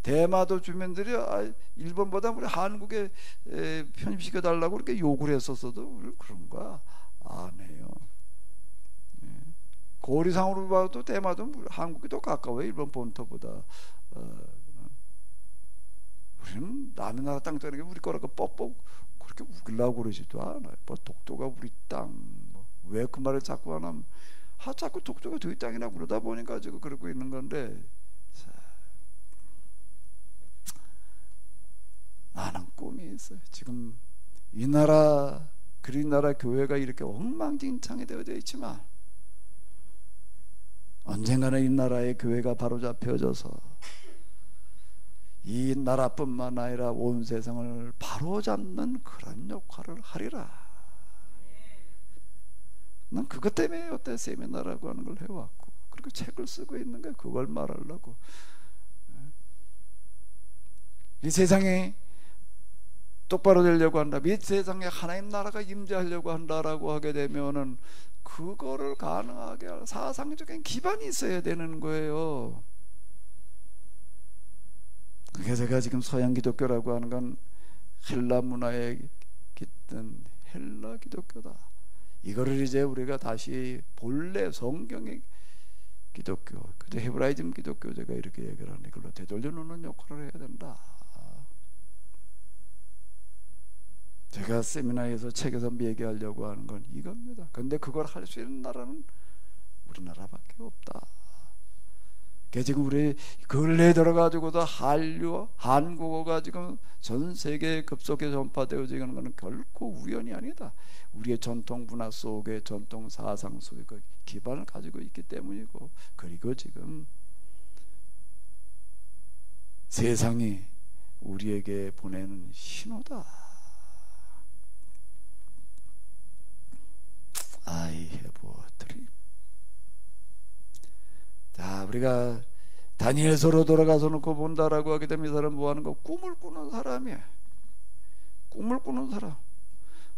S1: 대마도 주민들이 일본보다 우리 한국에 편입시켜 달라고 그렇게 요구를 했었어도 우리 그런 거 안 해요. 거리상으로 봐도 대마도 한국이 더 가까워요, 일본 본토보다. 우리는 남의 나라 땅 떠는 게 우리 거라고 뻑뻑 그렇게 우기려고 그러지도 않아요. 뭐 독도가 우리 땅, 왜 그 말을 자꾸 안 하면, 자꾸 독도가 저희 땅이나 그러다 보니까 지금 그러고 있는 건데, 나는 꿈이 있어요. 지금 이 나라 그린 나라 교회가 이렇게 엉망진창이 되어져 있지만, 언젠가는 이 나라의 교회가 바로잡혀져서 이 나라뿐만 아니라 온 세상을 바로잡는 그런 역할을 하리라. 난 그것 때문에 어때 세미나라고 하는 걸 해왔고, 그리고 책을 쓰고 있는 게 그걸 말하려고. 이 세상이 똑바로 되려고 한다, 이 세상에 하나님 나라가 임재하려고 한다라고 하게 되면은 그거를 가능하게 할 사상적인 기반이 있어야 되는 거예요. 그게 제가 지금 서양 기독교라고 하는 건 헬라 문화에 깃든 헬라 기독교다. 이거를 이제 우리가 다시 본래 성경의 기독교, 그저 헤브라이즘 기독교, 제가 이렇게 얘기를 하는 걸로 되돌려놓는 역할을 해야 된다. 제가 세미나에서 책에서 얘기하려고 하는 건 이겁니다. 근데 그걸 할 수 있는 나라는 우리나라밖에 없다. 지금 우리 근래에 들어가지고도 한국어가 지금 전 세계에 급속히 전파되어지는 것은 결코 우연이 아니다. 우리의 전통 문화 속에, 전통 사상 속에 그 기반을 가지고 있기 때문이고, 그리고 지금 세상이 우리에게 보내는 신호다. I have a dream. 자, 우리가 다니엘서로 돌아가서 놓고 본다라고 하게 되면 이 사람 뭐 하는 거? 꿈을 꾸는 사람이야. 꿈을 꾸는 사람.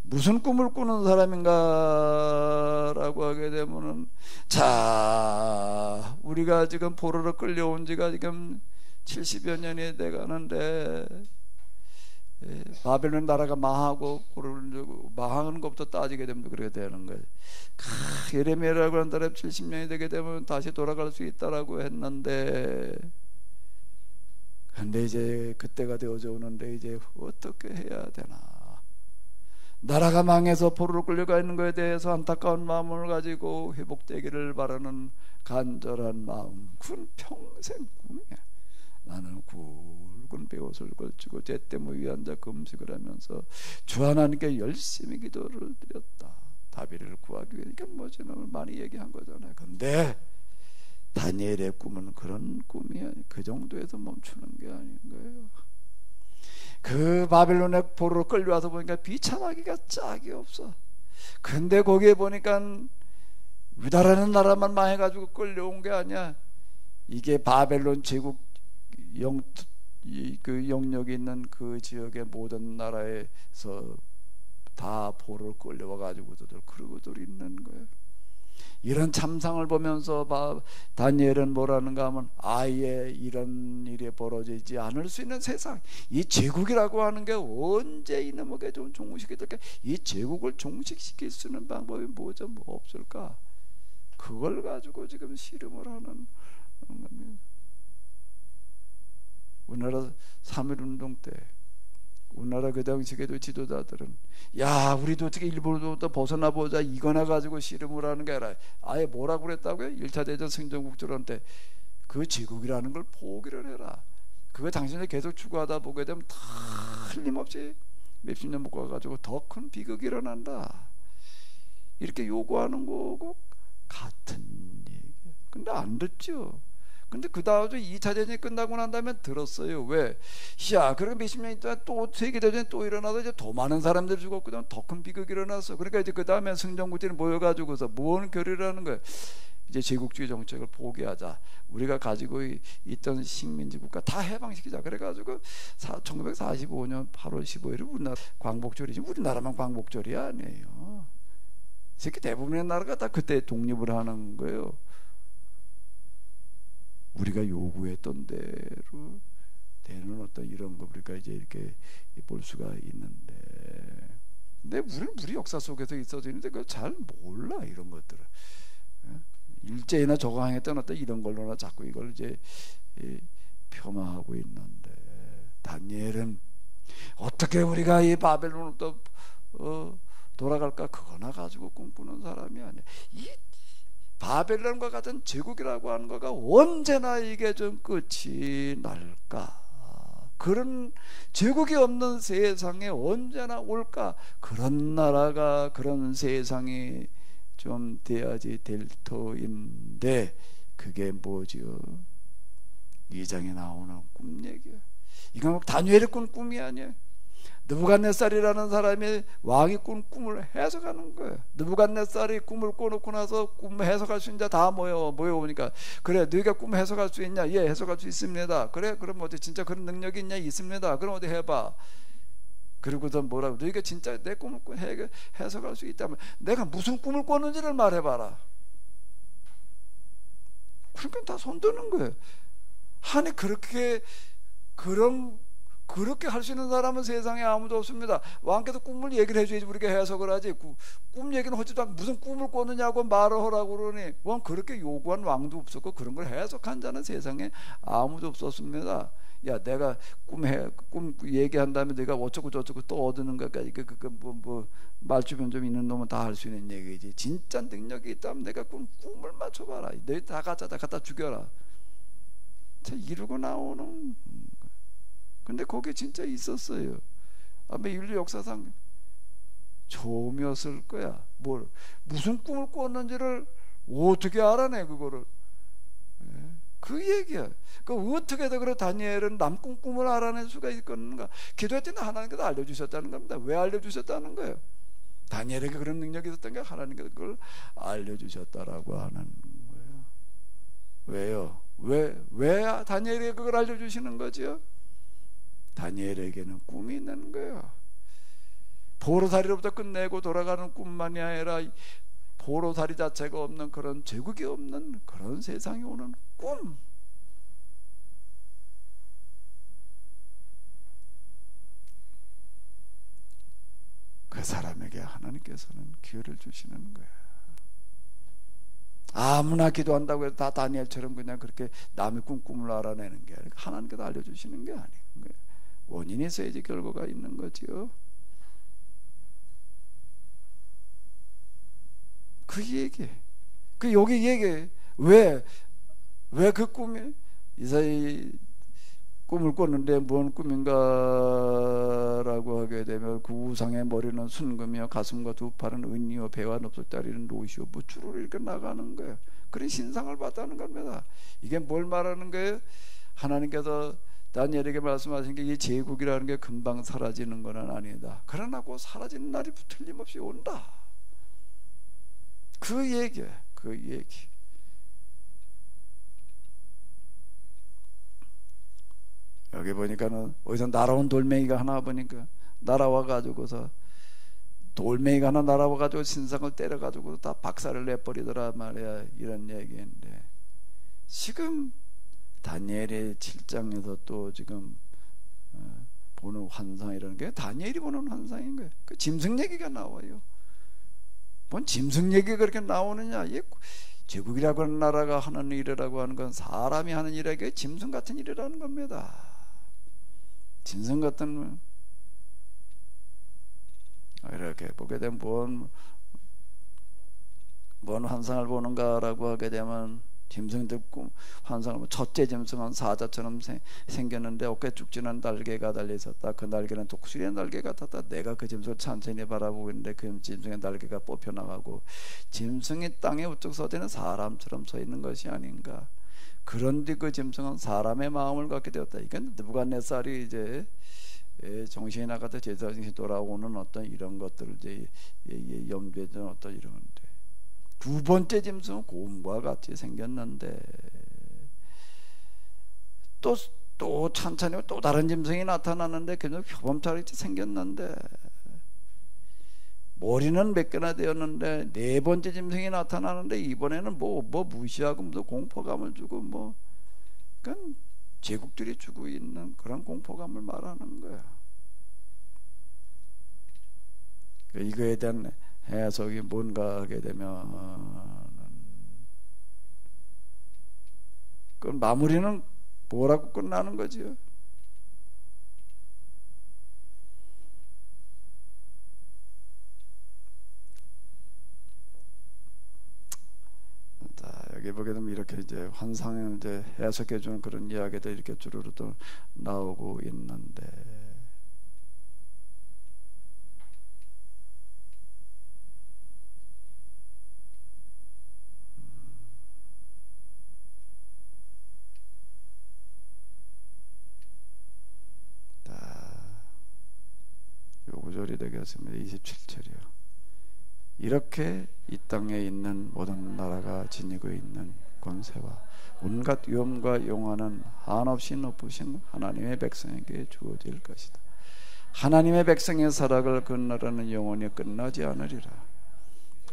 S1: 무슨 꿈을 꾸는 사람인가 라고 하게 되면은, 자, 우리가 지금 포로로 끌려온 지가 지금 70여 년이 돼 가는데, 바벨론 나라가 망하고 망하는 것부터 따지게 되면 그렇게 되는 거예요. 예레미야라고 하는 사람 70년이 되게 되면 다시 돌아갈 수 있다라고 했는데, 근데 이제 그때가 되어져 오는데 이제 어떻게 해야 되나? 나라가 망해서 포로로 끌려가 있는 것에 대해서 안타까운 마음을 가지고 회복되기를 바라는 간절한 마음, 그건 평생 꿈이야. 나는 굵은 베옷을 걸치고 제때모 위에 앉아 금식을 하면서 주 하나님께 열심히 기도를 드렸다. 다비를 구하기 위해. 이게 뭐지? 많이 얘기한 거잖아요. 근데 다니엘의 꿈은 그런 꿈이 아니, 그 정도에서 멈추는 게 아닌 거예요. 그 바벨론의 포로로 끌려와서 보니까 비참하기가 짝이 없어. 근데 거기에 보니까 유다라는 나라만 망해가지고 끌려온 게 아니야. 이게 바벨론 제국 그 영역이 있는 그 지역의 모든 나라에서 다 포로로 끌려와가지고들 그러고들 있는 거예요. 이런 참상을 보면서 다니엘은 뭐라는가 하면 아예 이런 일이 벌어지지 않을 수 있는 세상, 이 제국이라고 하는 게 언제 이놈에게 좀 종식시킬까? 이 제국을 종식시킬 수 있는 방법이 뭐죠? 뭐 없을까? 그걸 가지고 지금 씨름을 하는 겁니다. 우리나라 3.1운동 때 우리나라 그 당시에도 지도자들은 야 우리도 어떻게 일본으로부터 벗어나 보자 이거나 가지고 씨름을 하는 게 아니라 아예 뭐라고 그랬다고요? 1차 대전 승전국조론 때 그 제국이라는 걸 포기를 해라. 그거 당신이 계속 추구하다 보게 되면 틀림없이 몇십 년 못 가가지고 더 큰 비극이 일어난다. 이렇게 요구하는 거고 같은 얘기야. 근데 안 듣죠. 근데 그 다음에 2차 대전이 끝나고 난 다음에 들었어요. 왜? 야, 그렇게 몇십 년 있다가 또 세계대전이 또 일어나서 이제 더 많은 사람들이 죽었거든. 더 큰 비극이 일어났어. 그러니까 이제 그 다음에 승전국들이 모여가지고서 무언 결의라는 거예요. 이제 제국주의 정책을 포기하자. 우리가 가지고 있던 식민지 국가 다 해방시키자. 그래가지고 1945년 8월 15일에 우리나라 광복절이지. 우리나라만 광복절이 아니에요. 세계 대부분의 나라가 다 그때 독립을 하는 거예요. 우리가 요구했던 대로 되는 어떤 이런 거 우리가 이제 이렇게 볼 수가 있는데, 근데 우리 역사 속에서 있어져 있는데 그걸 잘 몰라. 이런 것들을 일제히나 저항했던 어떤 이런 걸로나 자꾸 이걸 이제 폄하하고 있는데, 다니엘은 어떻게 우리가 이 바벨론으로 돌아갈까 그거나 가지고 꿈꾸는 사람이 아니야. 이 바벨론과 같은 제국이라고 하는 거가 언제나 이게 좀 끝이 날까? 그런 제국이 없는 세상에 언제나 올까? 그런 나라가, 그런 세상이 좀 돼야지 될 터인데 그게 뭐지요? 2장에 나오는 꿈 얘기야. 이건 다니엘이 꾼 꿈이 아니야. 느부갓네살이라는 사람이 왕이 꾼 꿈을 해석하는 거예요. 느부갓네살이 꿈을 꿔놓고 나서 꿈 해석할 수 있는 자 다 모여오니까 그래 너희가 꿈 해석할 수 있냐? 예, 해석할 수 있습니다. 그래 그럼 어디 진짜 그런 능력이 있냐? 있습니다. 그럼 어디 해봐. 그리고서 뭐라고? 너희가 진짜 내 꿈을 해석할 수 있다면 내가 무슨 꿈을 꿨는지를 말해봐라. 그러니까 다 손드는 거예요. 아니 그렇게 할 수 있는 사람은 세상에 아무도 없습니다. 왕께서 꿈을 얘기를 해줘야지 우리가 해석을 하지. 꿈 얘기는 하지도 않고 무슨 꿈을 꿨느냐고 말을 하라고 그러니 왕 그렇게 요구한 왕도 없었고 그런 걸 해석한 자는 세상에 아무도 없었습니다. 야 내가 꿈 얘기한 다음에 내가 어쩌고 저쩌고 또 얻는 것까지 말주변 좀 있는 놈은 다 할 수 있는 얘기지. 진짜 능력이 있다면 내가 꿈을 맞춰봐라. 너희 다 갖다 죽여라. 자 이러고 나오는. 근데 거기에 진짜 있었어요. 아마 인류 역사상 처음이었을 거야. 무슨 꿈을 꿨는지를 어떻게 알아내 그거를. 그 얘기야. 어떻게든 그래 다니엘은 남 꿈을 알아낼 수가 있겠는가? 기도할 때는 하나님께서 알려주셨다는 겁니다. 왜 알려주셨다는 거예요? 다니엘에게 그런 능력이 있었던 게 하나님께서 그걸 알려주셨다라고 하는 거예요. 왜요? 왜 다니엘에게 그걸 알려주시는 거죠? 다니엘에게는 꿈이 있는 거예요. 포로살이로부터 끝내고 돌아가는 꿈만이 아니라 포로살이 자체가 없는 그런 제국이 없는 그런 세상이 오는 꿈. 그 사람에게 하나님께서는 기회를 주시는 거예요. 아무나 기도한다고 해서 다 다니엘처럼 그냥 그렇게 남의 꿈을 알아내는 게 아니라 하나님께서 알려주시는 게 아닌 거예요. 원인이 있어야지 결과가 있는 거지요. 그 얘기. 여기 얘기. 왜 그 꿈이 이사이 꿈을 꿨는데 뭔 꿈인가라고 하게 되면 그 우상의 머리는 순금이요 가슴과 두 팔은 은이요 배와 넙석다리는 롯이요 무추로 이렇게 나가는 거예요. 그런 신상을 봤다는 겁니다. 이게 뭘 말하는 거예요? 하나님께서 다니엘에게 말씀하신 게 이 제국이라는 게 금방 사라지는 건 아니다. 그러나 그 사라지는 날이 틀림없이 온다. 그 얘기예요. 그 얘기. 여기 보니까는 어디서 날아온 돌멩이가 하나 보니까 날아와 가지고서 돌멩이가 하나 날아와가지고 신상을 때려가지고 다 박살을 내버리더라 말이야. 이런 얘기인데 지금 다니엘의 7장에서 또 지금 보는 환상이라는 게 다니엘이 보는 환상인 거예요. 그 짐승 얘기가 나와요. 뭔 짐승 얘기가 그렇게 나오느냐? 제국이라고 하는 나라가 하는 일이라고 하는 건 사람이 하는 일에게 짐승 같은 일이라는 겁니다. 짐승 같은 이렇게 보게 되면 뭔 환상을 보는가라고 하게 되면 짐승들 환상을 첫째 짐승은 사자처럼 생겼는데 어깨 쭉지는 날개가 달려 있었다. 그 날개는 독수리의 날개 같았다. 내가 그 짐승을 천천히 바라보고 있는데 그 짐승의 날개가 뽑혀 나가고 짐승이 땅에 우뚝 서 있는 사람처럼 서 있는 것이 아닌가. 그런데 그 짐승은 사람의 마음을 갖게 되었다. 이건 느부갓네살이 이제 정신이 나가다 제정신이 돌아오는 어떤 이런 것들을 이제 염두에 두는 어떤 이런 건데, 두 번째 짐승은 곰과 같이 생겼는데 또 천천히 또 다른 짐승이 나타났는데 그냥 표범처럼 생겼는데 머리는 몇 개나 되었는데 네 번째 짐승이 나타나는데 이번에는 뭐 무시하고 무슨 공포감을 주고 그러니까 제국들이 주고 있는 그런 공포감을 말하는 거야. 이거에 대한 해석이 뭔가 하게 되면 그 마무리는 뭐라고 끝나는 거지요? 자, 여기 보게 되면 이렇게 이제 환상을 이제 해석해 주는 그런 이야기도 이렇게 주르르 또 나오고 있는데, 요 구절이 되겠습니다. 27절이요. 이렇게 이 땅에 있는 모든 나라가 지니고 있는 권세와 온갖 위엄과 용화는 한없이 높으신 하나님의 백성에게 주어질 것이다. 하나님의 백성의 사락을 건너라는 영원히 끝나지 않으리라.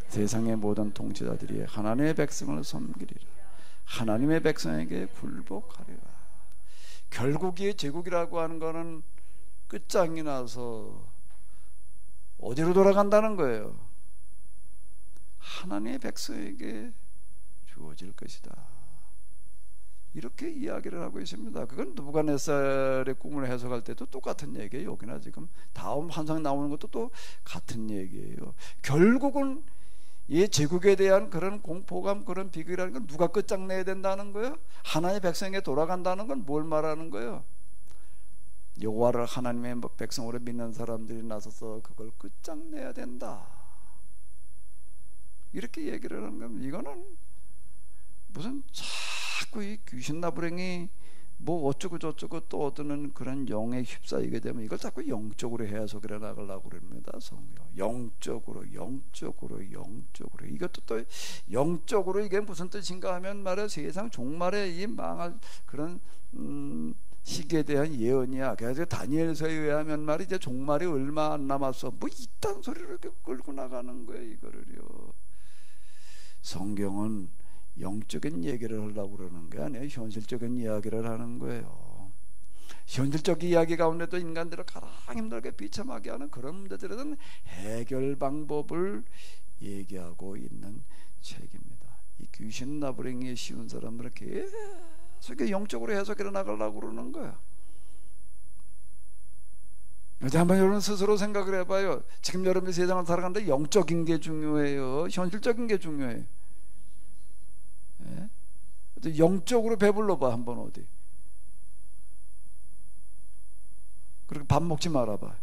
S1: 세상의 모든 통치자들이 하나님의 백성을 섬기리라. 하나님의 백성에게 굴복하리라. 결국 이 제국이라고 하는 거는 끝장이 나서 어디로 돌아간다는 거예요? 하나님의 백성에게 주어질 것이다. 이렇게 이야기를 하고 있습니다. 그건 느부갓네살의 꿈을 해석할 때도 똑같은 얘기예요. 여기나 지금 다음 환상 나오는 것도 또 같은 얘기예요. 결국은 이 제국에 대한 그런 공포감, 그런 비극이라는 건 누가 끝장내야 된다는 거예요? 하나님의 백성에게 돌아간다는 건 뭘 말하는 거예요? 여호와를 하나님의 백성으로 믿는 사람들이 나서서 그걸 끝장내야 된다. 이렇게 얘기를 하는 겁니다. 이거는 무슨 자꾸 이 귀신 나부랭이 뭐 어쩌고 저쩌고 또 얻는 그런 영에 휩싸이게 되면 이걸 자꾸 영적으로 해석을 나가려고 그럽니다. 성경 영적으로 이것도 또 영적으로 이게 무슨 뜻인가 하면 말이야, 세상 종말에 이 망할 그런 시기에 대한 예언이야. 그래서 다니엘서에 의하면 말이죠, 종말이 얼마 안 남았어. 뭐 이딴 소리를 이렇게 끌고 나가는 거예요. 이거를요. 성경은 영적인 얘기를 하려고 그러는 게 아니에요. 현실적인 이야기를 하는 거예요. 현실적 이야기 가운데도 인간들을 가장 힘들게 비참하게 하는 그런 문제들에 대한 해결 방법을 얘기하고 있는 책입니다. 이 귀신 나부랭이에 씌운 사람들은 계속 영적으로 해석해 나가려고 그러는 거야. 이제 한번 여러분 스스로 생각을 해봐요. 지금 여러분이 세상을 살아가는데 영적인 게 중요해요? 현실적인 게 중요해요? 예? 영적으로 배불러봐. 한번 어디 그렇게 밥 먹지 말아봐.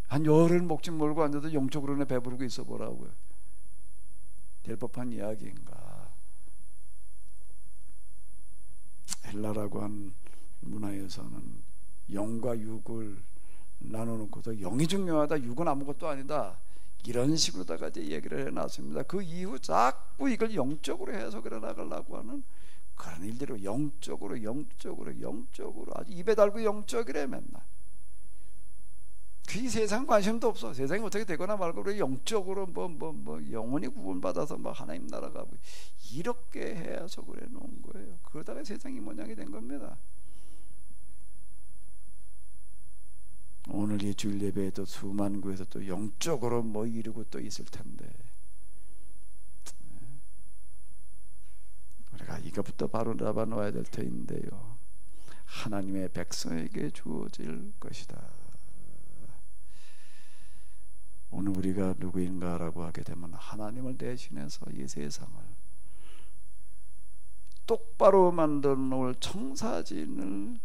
S1: 한 열흘 먹지 말고 앉아서 영적으로는 배부르고 있어 보라고요. 될 법한 이야기인가? 헬라라고 한 문화에서는 영과 육을 나눠놓고서 영이 중요하다, 육은 아무것도 아니다, 이런 식으로다가 이제 얘기를 해놨습니다. 그 이후 자꾸 이걸 영적으로 해석을 해나가려고 하는 그런 일대로 영적으로 아주 입에 달고 영적이래 맨날. 그 세상 관심도 없어. 세상이 어떻게 되거나 말고 우리 영적으로 영원히 구원받아서 하나님 나라가 이렇게 해서 그래 놓은 거예요. 그러다가 세상이 모양이 된 겁니다. 오늘 이 주일 예배에도 수많은 교회에서 또 영적으로 이루고 또 있을 텐데, 우리가 이것부터 바로 잡아놓아야 될 터인데요. 하나님의 백성에게 주어질 것이다. 오늘 우리가 누구인가라고 하게 되면 하나님을 대신해서 이 세상을 똑바로 만들어 놓을 청사진을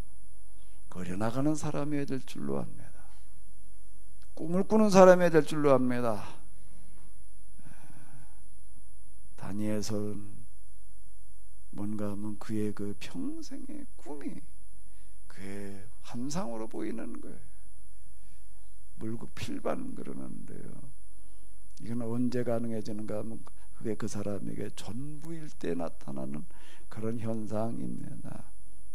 S1: 그려나가는 사람이 될 줄로 압니다. 꿈을 꾸는 사람이 될 줄로 압니다. 다니엘서는 뭔가 하면 그의 그 평생의 꿈이 그의 환상으로 보이는 거예요. 물구필반 그러는데요. 이건 언제 가능해지는가 하면 그게 그 사람에게 전부일 때 나타나는 그런 현상입니다.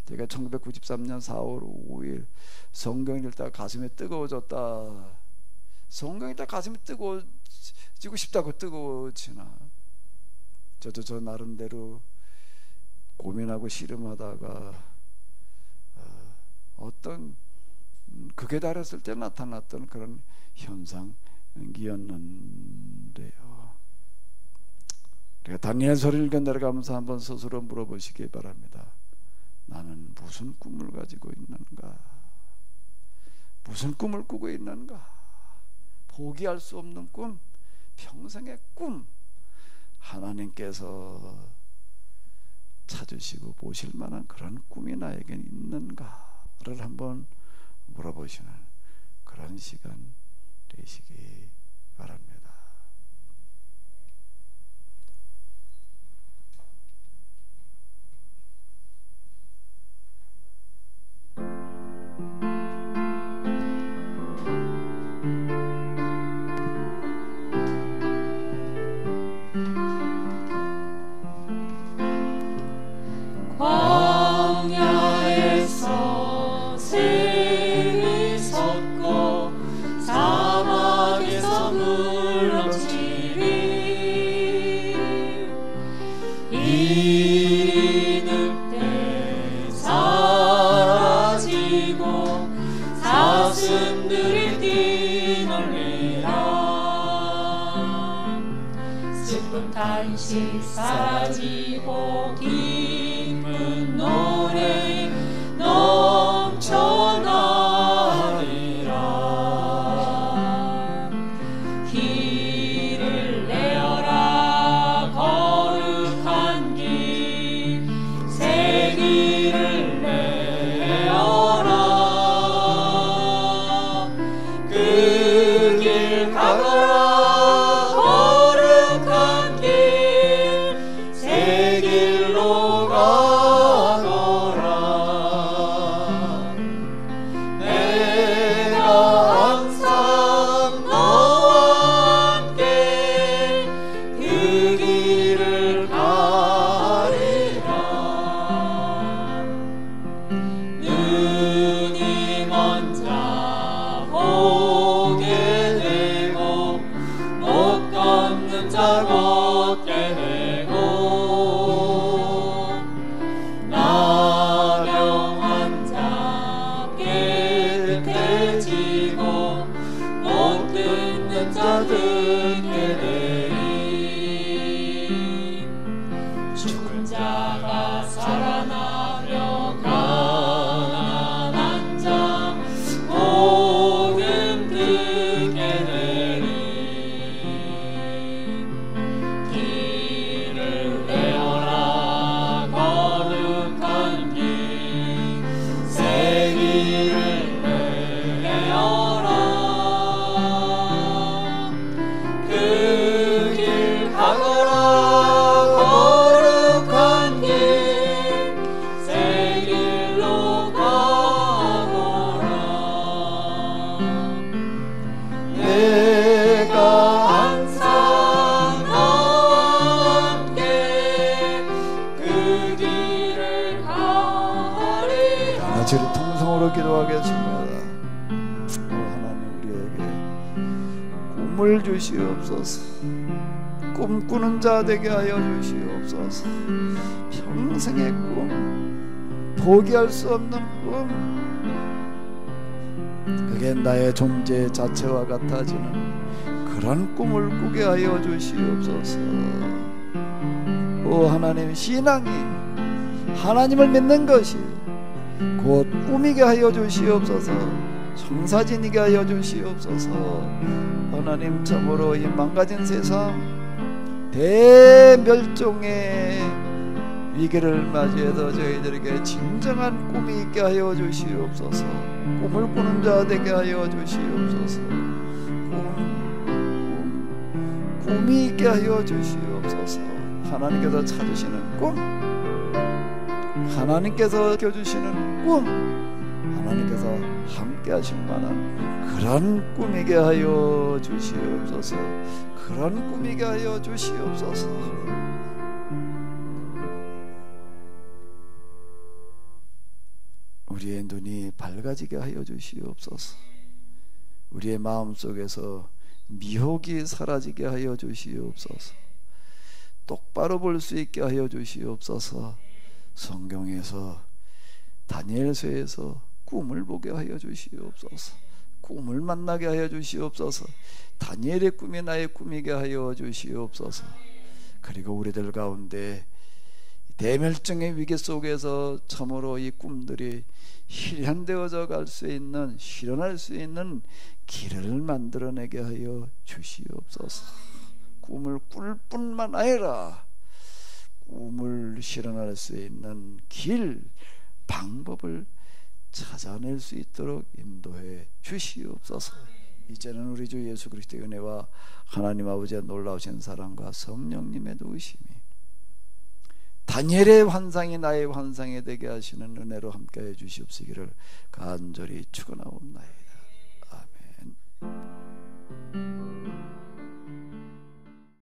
S1: 제가 1993년 4월 5일 성경 읽다가 가슴이 뜨거워졌다. 성경 읽다가 가슴이 뜨거워지고 싶다고 뜨거워지나. 저도 저 나름대로 고민하고 씨름하다가 어떤 극에 달했을 때 나타났던 그런 현상이었는데요. 우리가 다니엘서를 읽어 내려가면서 한번 스스로 물어보시기 바랍니다. 나는 무슨 꿈을 가지고 있는가? 무슨 꿈을 꾸고 있는가? 포기할 수 없는 꿈, 평생의 꿈, 하나님께서 찾으시고 보실 만한 그런 꿈이 나에게 있는가를 한번 물어보시는 그런 시간 되시기 바랍니다.
S3: 다시 사라지고 기쁜 노래 넘쳐나리라. 길을 내어라 거룩한 길, 새 길을 내어라. 그 길 가거라.
S1: 주를 통성으로 기도하겠습니다. 하나님, 우리의 꿈을 주시옵소서. 꿈꾸는 자 되게 하여 주시옵소서. 평생의 꿈, 포기할 수 없는 꿈, 그게 나의 존재 자체와 같아지는 그런 꿈을 꾸게 하여 주시옵소서. 오 하나님, 신앙이 하나님을 믿는 것이 곧 꿈이게 하여 주시옵소서. 성사진이게 하여 주시옵소서. 하나님, 참으로 이 망가진 세상 대멸종의 위기를 맞이해서 저희들에게 진정한 꿈이 있게 하여 주시옵소서. 꿈을 꾸는 자 되게 하여 주시옵소서. 꿈이 있게 하여 주시옵소서. 하나님께서 찾으시는 꿈, 하나님께서 껴주시는 꿈, 하나님께서 함께 하실 만한 그런 꿈이게 하여 주시옵소서. 그런 꿈이게 하여 주시옵소서. 우리의 눈이 밝아지게 하여 주시옵소서. 우리의 마음속에서 미혹이 사라지게 하여 주시옵소서. 똑바로 볼 수 있게 하여 주시옵소서. 성경에서 다니엘서에서 꿈을 보게 하여 주시옵소서. 꿈을 만나게 하여 주시옵소서. 다니엘의 꿈이 나의 꿈이게 하여 주시옵소서. 그리고 우리들 가운데 대멸종의 위기 속에서 참으로 이 꿈들이 실현되어져 갈 수 있는, 실현할 수 있는 길을 만들어내게 하여 주시옵소서. 꿈을 꿀 뿐만 아니라 꿈을 실현할 수 있는 길, 방법을 찾아낼 수 있도록 인도해 주시옵소서. 이제는 우리 주 예수 그리스도의 은혜와 하나님 아버지의 놀라우신 사랑과 성령님의 도우심이 다니엘의 환상이 나의 환상이 되게 하시는 은혜로 함께해 주시옵시기를 간절히 축원하옵나이다.